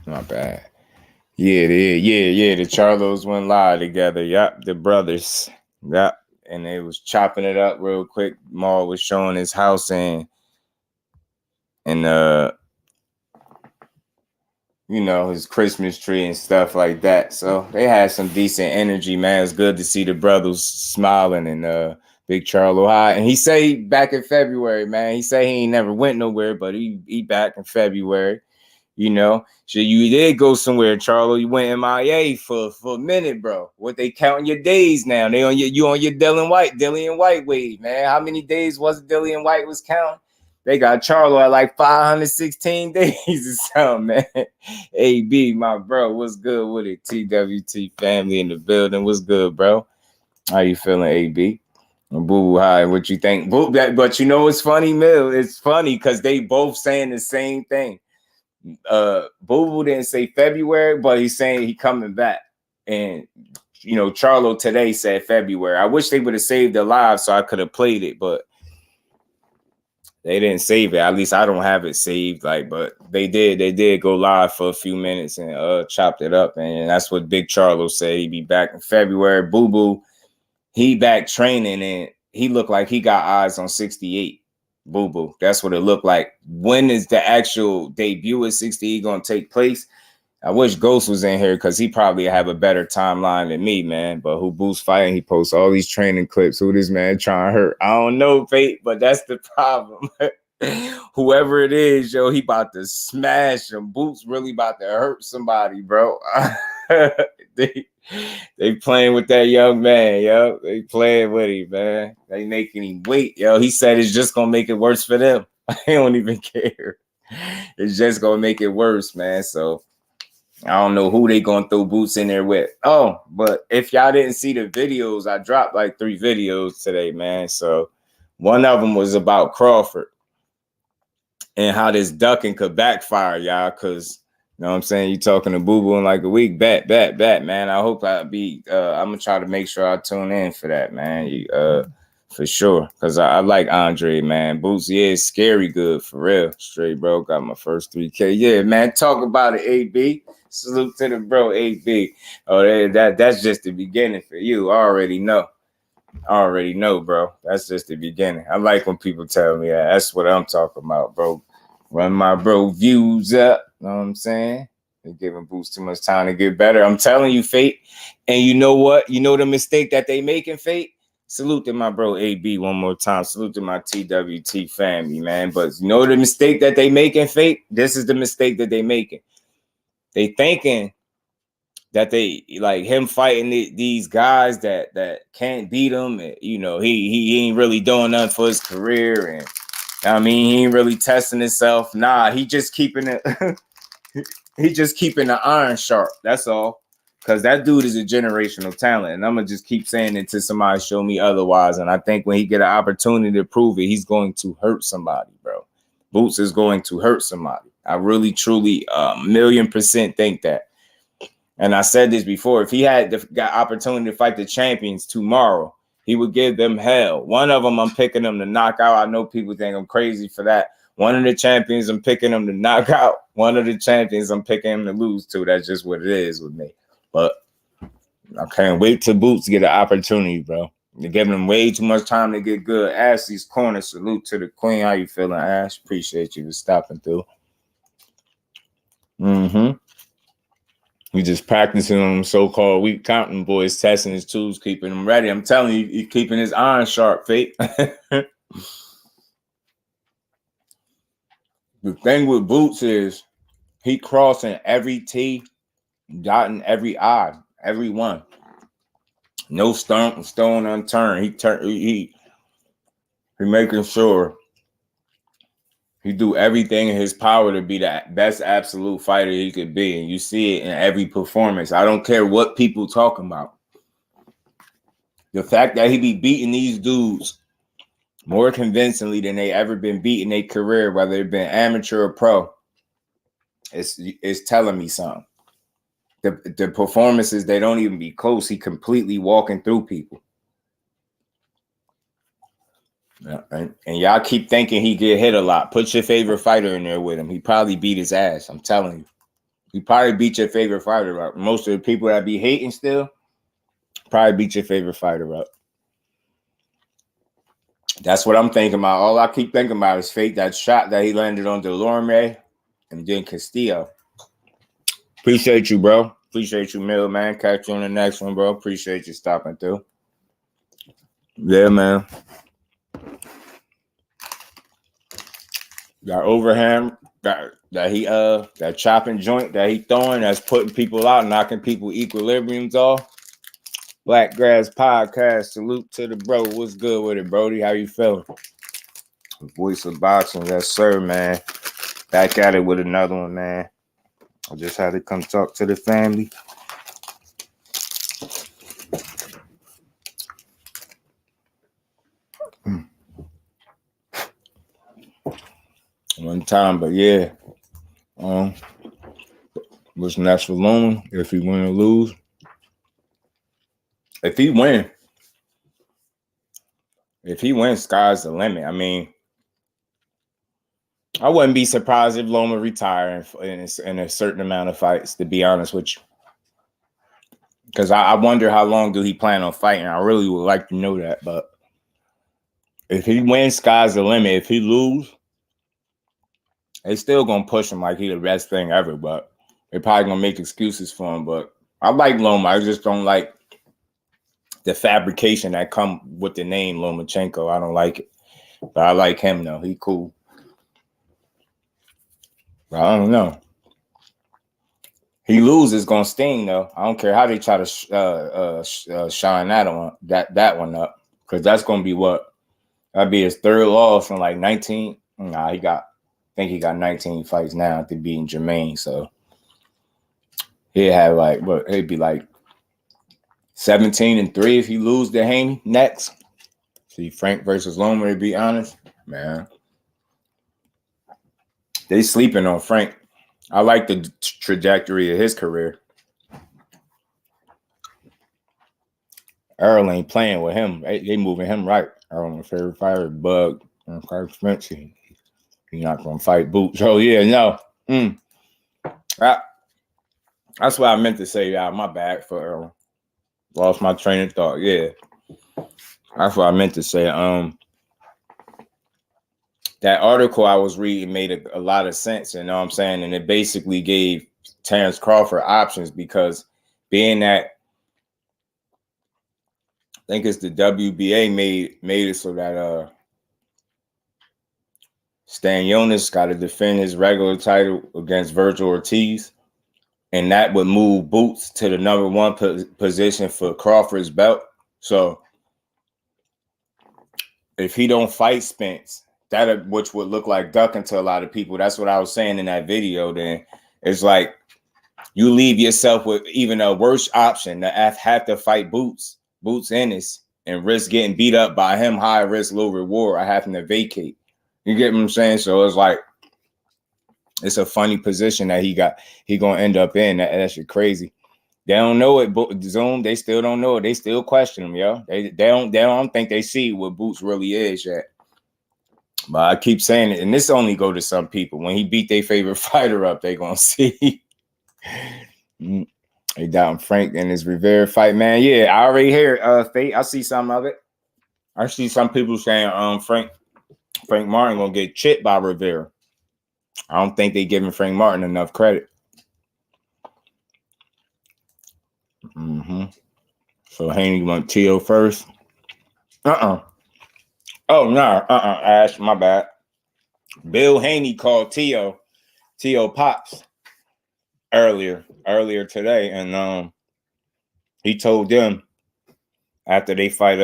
Not bad. Yeah. The Charlos went live together. Yup, the brothers. Yup. And they was chopping it up real quick. Maul was showing his house and his Christmas tree and stuff like that. So they had some decent energy, man. It's good to see the brothers smiling and Big Charlo high. And he say back in February, man. He say he ain't never went nowhere, but he back in February. So you did go somewhere, Charlo. You went MIA for a minute, bro. What they counting your days now? You on your Dillian White wave, man. How many days was it Dillian White was counting? They got Charlo at like 516 days or something, man. AB, my bro, what's good with it? TWT family in the building. What's good, bro? How you feeling, AB? Boo, hi. What you think? Boo, but you know what's funny, Mill? It's funny because they both saying the same thing. Boo didn't say February, but he's saying he coming back. And Charlo today said February. I wish they would have saved it live so I could have played it, but they didn't save it. At least I don't have it saved. But they did go live for a few minutes and chopped it up. And that's what Big Charlo said. He'd be back in February. Boo, he back training and he looked like he got eyes on 68. Boo. That's what it looked like. When is the actual debut at 68 going to take place? I wish Ghost was in here because he probably have a better timeline than me, man. But who Boo's fighting? He posts all these training clips. Who this man trying to hurt? I don't know, Fate, but that's the problem. Whoever it is, he about to smash him. Boots really about to hurt somebody, bro. They playing with that young man, yo. They playing with him, man. They making him wait, yo. He said it's just gonna make it worse for them. I don't even care. It's just gonna make it worse, man. So I don't know who they gonna throw Boots in there with. Oh, but if y'all didn't see the videos, I dropped like 3 videos today, man. So one of them was about Crawford and how this ducking could backfire, y'all, because you know what I'm saying? You talking to Boo Boo in like a week. Bet, man. I hope I'm gonna try to make sure I tune in for that, man. For sure. Cause I like Andre, man. Boots, is scary good for real. Straight bro. Got my first 3K. Yeah, man. Talk about it, AB. Salute to the bro, AB. Oh, that's just the beginning for you. I already know, bro. That's just the beginning. I like when people tell me that. That's what I'm talking about, bro. Run my bro views up. Know what I'm saying? They're giving Boots too much time to get better. I'm telling you, Fate. And you know what? You know the mistake that they making, Fate? Salute to my bro AB one more time. Salute to my TWT family, man. But you know the mistake that they making, Fate? This is the mistake that they making. They thinking that they like him fighting these guys that can't beat him. And, he ain't really doing nothing for his career. And I mean, he ain't really testing himself. Nah, he just keeping it. He just keeping the iron sharp. That's all. Because that dude is a generational talent. And I'm going to just keep saying it until somebody show me otherwise. And I think when he get an opportunity to prove it, he's going to hurt somebody, bro. Boots is going to hurt somebody. I really, truly, 1,000,000% think that. And I said this before. If he had got opportunity to fight the champions tomorrow, he would give them hell. One of them, I'm picking them to knock out. I know people think I'm crazy for that. One of the champions, I'm picking them to knock out. One of the champions, I'm picking him to lose to. That's just what it is with me. But I can't wait till Boots get an opportunity, bro. They're giving him way too much time to get good. Ashley's corner. Salute to the queen. How you feeling, Ash? Appreciate you for stopping through. We just practicing on them so-called weak counting boys, testing his tools, keeping them ready. I'm telling you, he's keeping his iron sharp, Fate. The thing with Boots is he crossing every T, dotting every I, every one. No stone unturned. He making sure he do everything in his power to be the best absolute fighter he could be. And you see it in every performance. I don't care what people talking about. The fact that he be beating these dudes more convincingly than they ever been beat in their career, whether it been amateur or pro, it's telling me something. The performances, they don't even be close. He completely walking through people. Yeah, and y'all keep thinking he get hit a lot. Put your favorite fighter in there with him. He probably beat his ass. I'm telling you. He probably beat your favorite fighter up. Most of the people that be hating still probably beat your favorite fighter up. That's what I'm thinking about. All I keep thinking about is Fate, that shot that he landed on Loma and then Castillo. Appreciate you, bro. Appreciate you, Mill, man. Catch you on the next one, bro. Appreciate you stopping through. Yeah, man. That overhand, that chopping joint that he throwing, that's putting people out, knocking people equilibriums off. Black Grass Podcast. Salute to the bro. What's good with it, Brody? How you feeling? Voice of Boxing, yes, sir, man. Back at it with another one, man. I just had to come talk to the family. One time, but yeah. What's next for Loma? If he win or lose? If he wins, sky's the limit. I mean, I wouldn't be surprised if Loma retire in a certain amount of fights, to be honest with you. Because I wonder how long do he plan on fighting. I really would like to know that. But if he wins, sky's the limit. If he lose, they still going to push him like he the best thing ever. But they're probably going to make excuses for him. But I like Loma. I just don't like the fabrication that come with the name Lomachenko. I don't like it. But I like him, though. He cool. But I don't know. He loses, gonna sting though. I don't care how they try to shine that one up, because that's gonna be what? That'd be his third loss from like 19. Nah, I think he got 19 fights now after beating Jermaine. So he'd have he'd be like 17-3 if he lose to Haney next. See Frank versus Loma, to be honest, man. They sleeping on Frank. I like the trajectory of his career. Earl ain't playing with him. They moving him right. Earl, my favorite fighter, Bug, and Clark French. He's not gonna fight Boots. Oh yeah, no. That's what I meant to say. My bad for Earl. Lost my train of thought. Yeah, that's what I meant to say. That article I was reading made a lot of sense, you know what I'm saying? And it basically gave Terrence Crawford options, because being that, I think it's the WBA made it so that Stan Jonas got to defend his regular title against Virgil Ortiz, and that would move Boots to the number one position for Crawford's belt. So if he don't fight Spence, which would look like ducking to a lot of people. That's what I was saying in that video. Then it's like you leave yourself with even a worse option to have to fight Boots Ennis, and risk getting beat up by him, high risk, low reward, or having to vacate. You get what I'm saying? So it's like, it's a funny position that he gonna end up in. That shit crazy. They don't know it, but Zoom, they still don't know it. They still question him, yo. They don't think they see what Boots really is yet. But I keep saying it, and this only go to some people. When he beat their favorite fighter up, they gonna see. He down Frank in his Rivera fight, man. Yeah, I already hear Fate. I see some of it. I see some people saying Frank Martin gonna get chipped by Rivera. I don't think they giving Frank Martin enough credit. So Haney went Teo first. Oh no, Ash, my bad. Bill Haney called Teo Pops earlier today, and he told them after they fight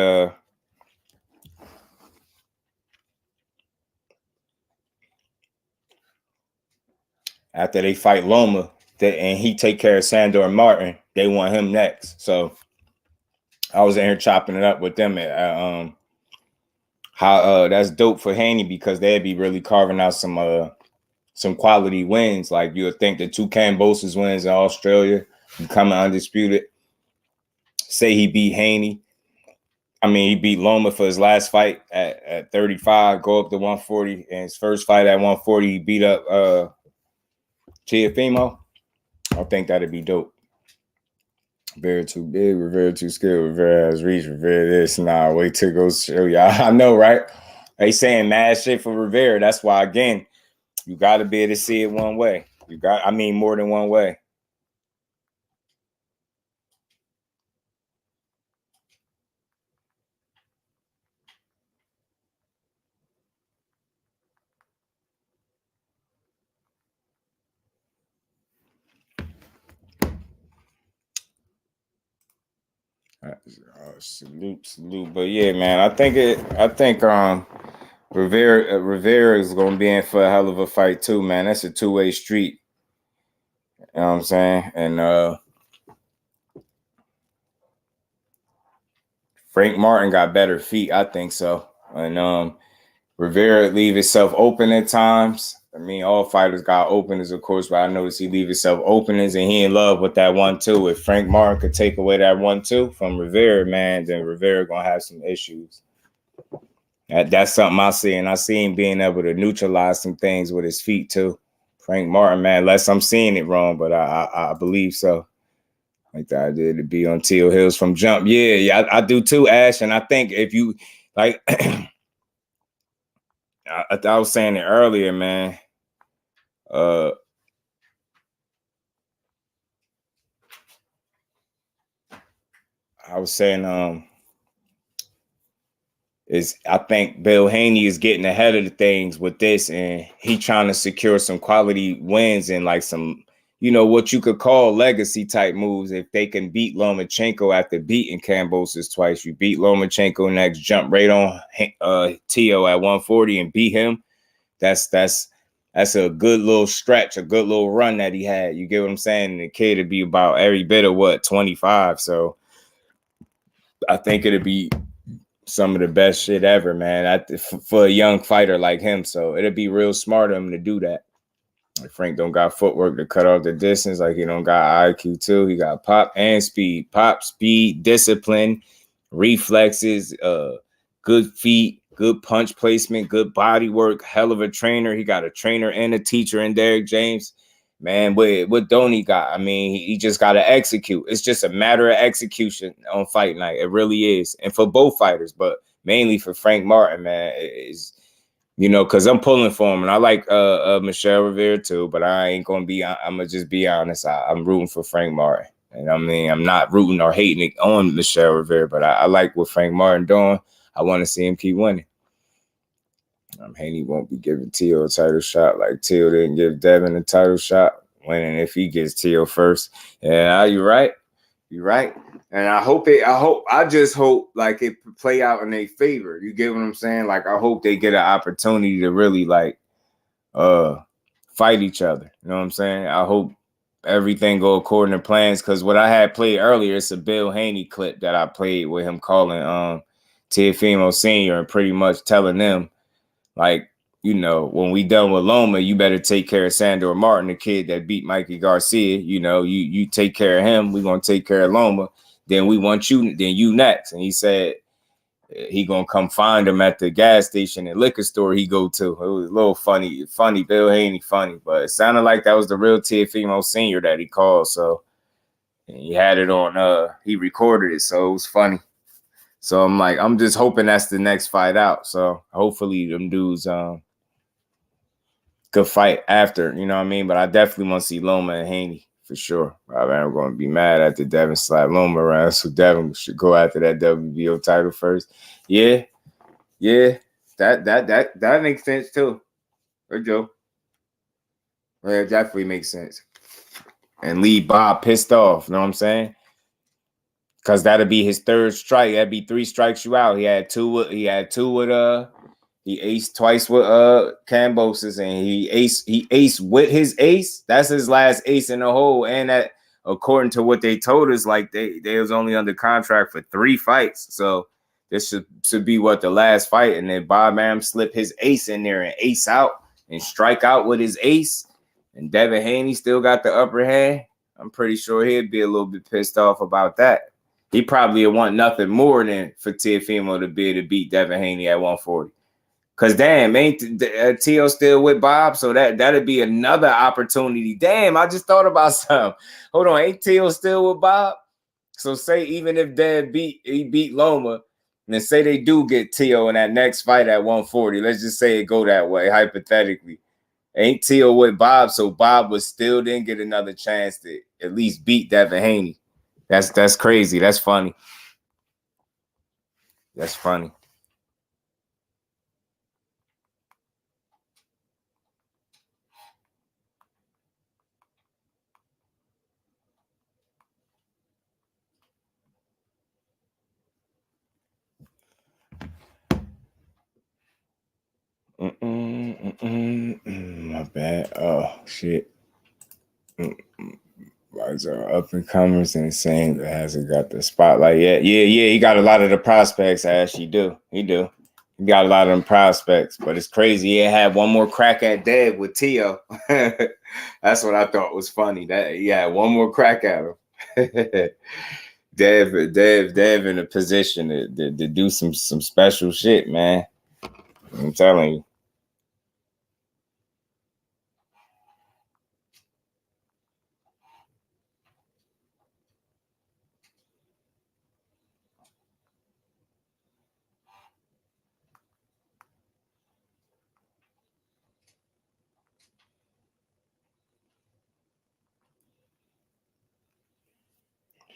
Loma, and he take care of Sandor Martin, they want him next. So I was in here chopping it up with them at how that's dope for Haney, because they'd be really carving out some quality wins. Like, you would think the 2 Cambosis wins in Australia, becoming undisputed. Say he beat Haney. I mean, he beat Loma for his last fight at 35, go up to 140. And his first fight at 140, he beat up Teofimo. I think that'd be dope. Rivera too big, Rivera too skilled, Rivera has reach, Rivera this. Nah, wait till go show y'all. I know, right? They saying mad shit for Rivera. That's why, again, you got to be able to see it one way. More than one way. Salute. But yeah, man, I think Rivera is gonna be in for a hell of a fight too, man. That's a 2-way street. You know what I'm saying? And Frank Martin got better feet, I think so. And Rivera leave himself open at times. I mean, all fighters got openers, of course, but I noticed he leave himself openers, and he in love with that 1-2. If Frank Martin could take away that 1-2 from Rivera, man, then Rivera gonna have some issues. That's something I see, and I see him being able to neutralize some things with his feet too. Frank Martin, man, unless I'm seeing it wrong, but I believe so. Like the idea to be on Teal Hills from jump. Yeah, I do too, Ash. And I think if you like, I was saying it earlier, man. I was saying, I think Bill Haney is getting ahead of the things with this, and he trying to secure some quality wins and like some, what you could call legacy type moves. If they can beat Lomachenko after beating Cambosis twice, you beat Lomachenko next, jump right on Teo at 140 and beat him. That's a good little stretch, a good little run that he had. You get what I'm saying? And the kid would be about every bit of 25. So I think it'd be some of the best shit ever, man, for a young fighter like him. So it'd be real smart of him to do that. Like Frank don't got footwork to cut off the distance. Like he don't got IQ too. He got pop and speed. Pop, speed, discipline, reflexes, good feet, good punch placement, good body work, hell of a trainer. He got a trainer and a teacher in Derek James. Man, what don't he got? I mean, he just got to execute. It's just a matter of execution on fight night. It really is. And for both fighters, but mainly for Frank Martin, man, is, because I'm pulling for him. And I like Michelle Rivera too, but I ain't going to be, I'm going to just be honest. I'm rooting for Frank Martin. And I mean, I'm not rooting or hating on Michelle Rivera, but I like what Frank Martin doing. I want to see him keep winning. Haney won't be giving Teo a title shot like Teo didn't give Devin a title shot, winning if he gets Teo first. Yeah, you're right. You're right. And I just hope like it play out in their favor. You get what I'm saying? Like I hope they get an opportunity to really like fight each other. You know what I'm saying? I hope everything go according to plans, because what I had played earlier, it's a Bill Haney clip that I played with him calling Teofimo Sr. and pretty much telling them, like, you know, when we done with Loma, you better take care of Sandor Martin, the kid that beat Mikey Garcia. You know, you take care of him. We're going to take care of Loma. Then we want you, then you next. And he said he going to come find him at the gas station and liquor store he go to. It was a little funny, Bill Haney funny. But it sounded like that was the real Teofimo Sr. that he called. So he had it on, he recorded it. So it was funny. So I'm like, I'm just hoping that's the next fight out. So hopefully them dudes could fight after, you know what I mean? But I definitely want to see Loma and Haney for sure. I'm going to be mad after Devin slap Loma around. So Devin should go after that WBO title first. Yeah. That makes sense too. Good joke. Yeah, it definitely makes sense. And leave Bob pissed off, you know what I'm saying? Because that'll be his third strike. That'd be 3 strikes you out. He had two with he aced twice with Kambosos, and he aced with his ace. That's his last ace in the hole. And that, according to what they told us, like they was only under contract for 3 fights. So this should be what, the last fight. And then Bob Arum slip his ace in there and ace out and strike out with his ace. And Devin Haney still got the upper hand. I'm pretty sure he'd be a little bit pissed off about that. He probably would want nothing more than for Teofimo to be able to beat Devin Haney at 140. Because, damn, ain't Teo still with Bob? So that'd be another opportunity. Damn, I just thought about something. Hold on, ain't Teo still with Bob? So say even if Dev beat Loma, and then say they do get Teo in that next fight at 140. Let's just say it go that way, hypothetically. Ain't Teo with Bob, so Bob would still then get another chance to at least beat Devin Haney. That's crazy. That's funny. That's funny. My bad. Oh shit. Guys are up and comers and saying that hasn't got the spotlight yet. Yeah. He got a lot of the prospects. He do. He got a lot of them prospects, but it's crazy. He had one more crack at Dev with Teo. That's what I thought was funny. That he had one more crack at him. Dev in a position to do some special shit, man. I'm telling you.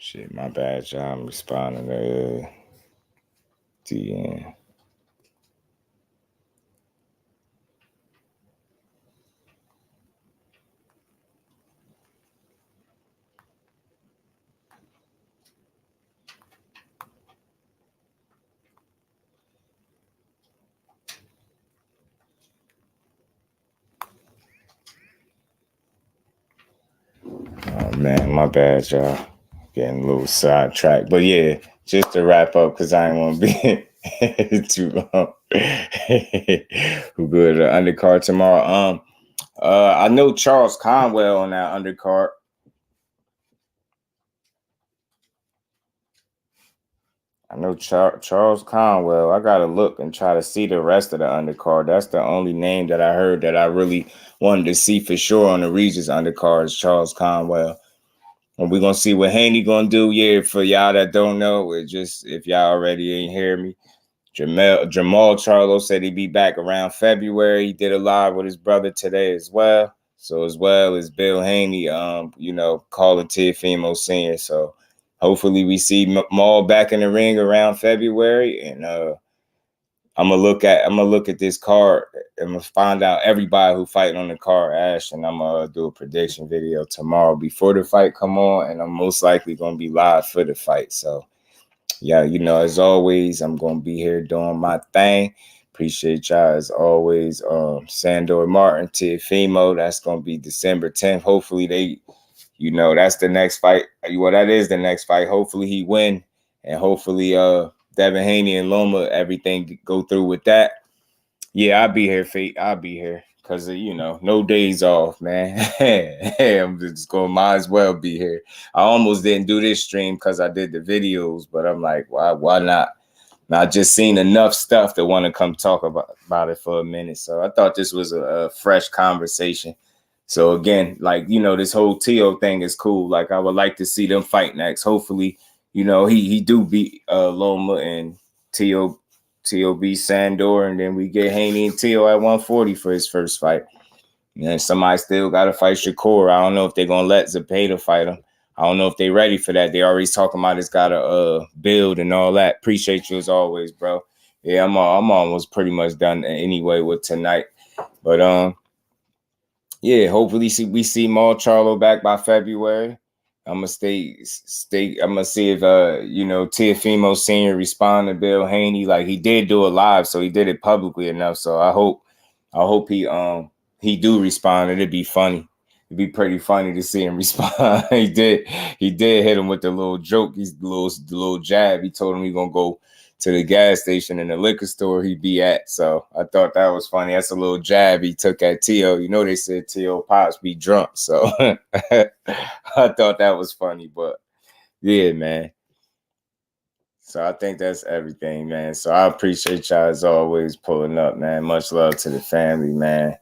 Shit, my bad, y'all. I'm responding to TN. Oh man, my bad, y'all. Getting a little sidetracked, but yeah, just to wrap up because I ain't want to be too long. Who good undercard tomorrow? I know Charles Conwell on that undercard. I know Charles Conwell. I gotta look and try to see the rest of the undercard. That's the only name that I heard that I really wanted to see for sure on the Regis undercard is Charles Conwell. And we're going to see what Haney going to do. Yeah, for y'all that don't know, it just, if y'all already ain't hear me, Jamal Charlo said he'd be back around February. He did a live with his brother today as well. So as well as Bill Haney, calling Teofimo Sr. So hopefully we see Maul back in the ring around February. And I'm gonna look at this card and I'm gonna find out everybody who fighting on the card, Ash, and I'm gonna do a prediction video tomorrow before the fight come on, and I'm most likely gonna be live for the fight. So yeah, as always, I'm gonna be here doing my thing. Appreciate y'all as always. Sandor Martin, Teofimo, that's gonna be December 10th. Hopefully that's the next fight. Well, that is the next fight. Hopefully he win, and hopefully Devin Haney and Loma, everything go through with that. Yeah, I'll be here, Fate. I'll be here. Cause you know, no days off, man. I'm just going, might as well be here. I almost didn't do this stream because I did the videos, but I'm like, why not? And I just seen enough stuff to want to come talk about it for a minute. So I thought this was a fresh conversation. So again, like, you know, this whole Teo thing is cool. Like, I would like to see them fight next. Hopefully, you know, he do beat Loma and Teo beat Sandor, and then we get Haney and Teo at 140 for his first fight. And then somebody still got to fight Shakur. I don't know if they're going to let Zepeda fight him. I don't know if they're ready for that. They already talking about it's got to build and all that. Appreciate you as always, bro. Yeah, I'm almost pretty much done anyway with tonight. But yeah, hopefully we see more Charlo back by February. I'm gonna stay. I'm gonna see if you know, Teofimo Senior respond to Bill Haney. Like, he did do it live, so he did it publicly enough. So I hope he do respond. It'd be funny. It'd be pretty funny to see him respond. He did hit him with the little joke. He's the little jab. He told him he's gonna go to the gas station and the liquor store he'd be at. So I thought that was funny. That's a little jab he took at Teo. You know, they said Teo Pops be drunk. So I thought that was funny. But yeah, man. So I think that's everything, man. So I appreciate y'all as always pulling up, man. Much love to the family, man.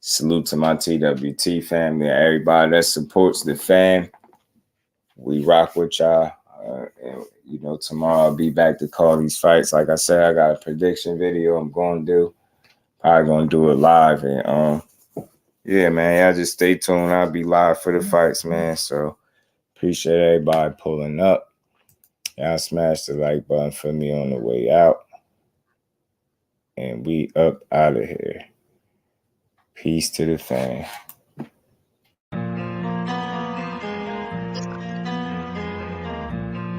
Salute to my TWT family and everybody that supports the fam. We rock with y'all. And, you know, tomorrow I'll be back to call these fights. Like I said, I got a prediction video I'm going to do. Probably going to do it live. And yeah, man, y'all just stay tuned. I'll be live for the fights, man. So appreciate everybody pulling up. Y'all smash the like button for me on the way out. And we up out of here. Peace to the fam.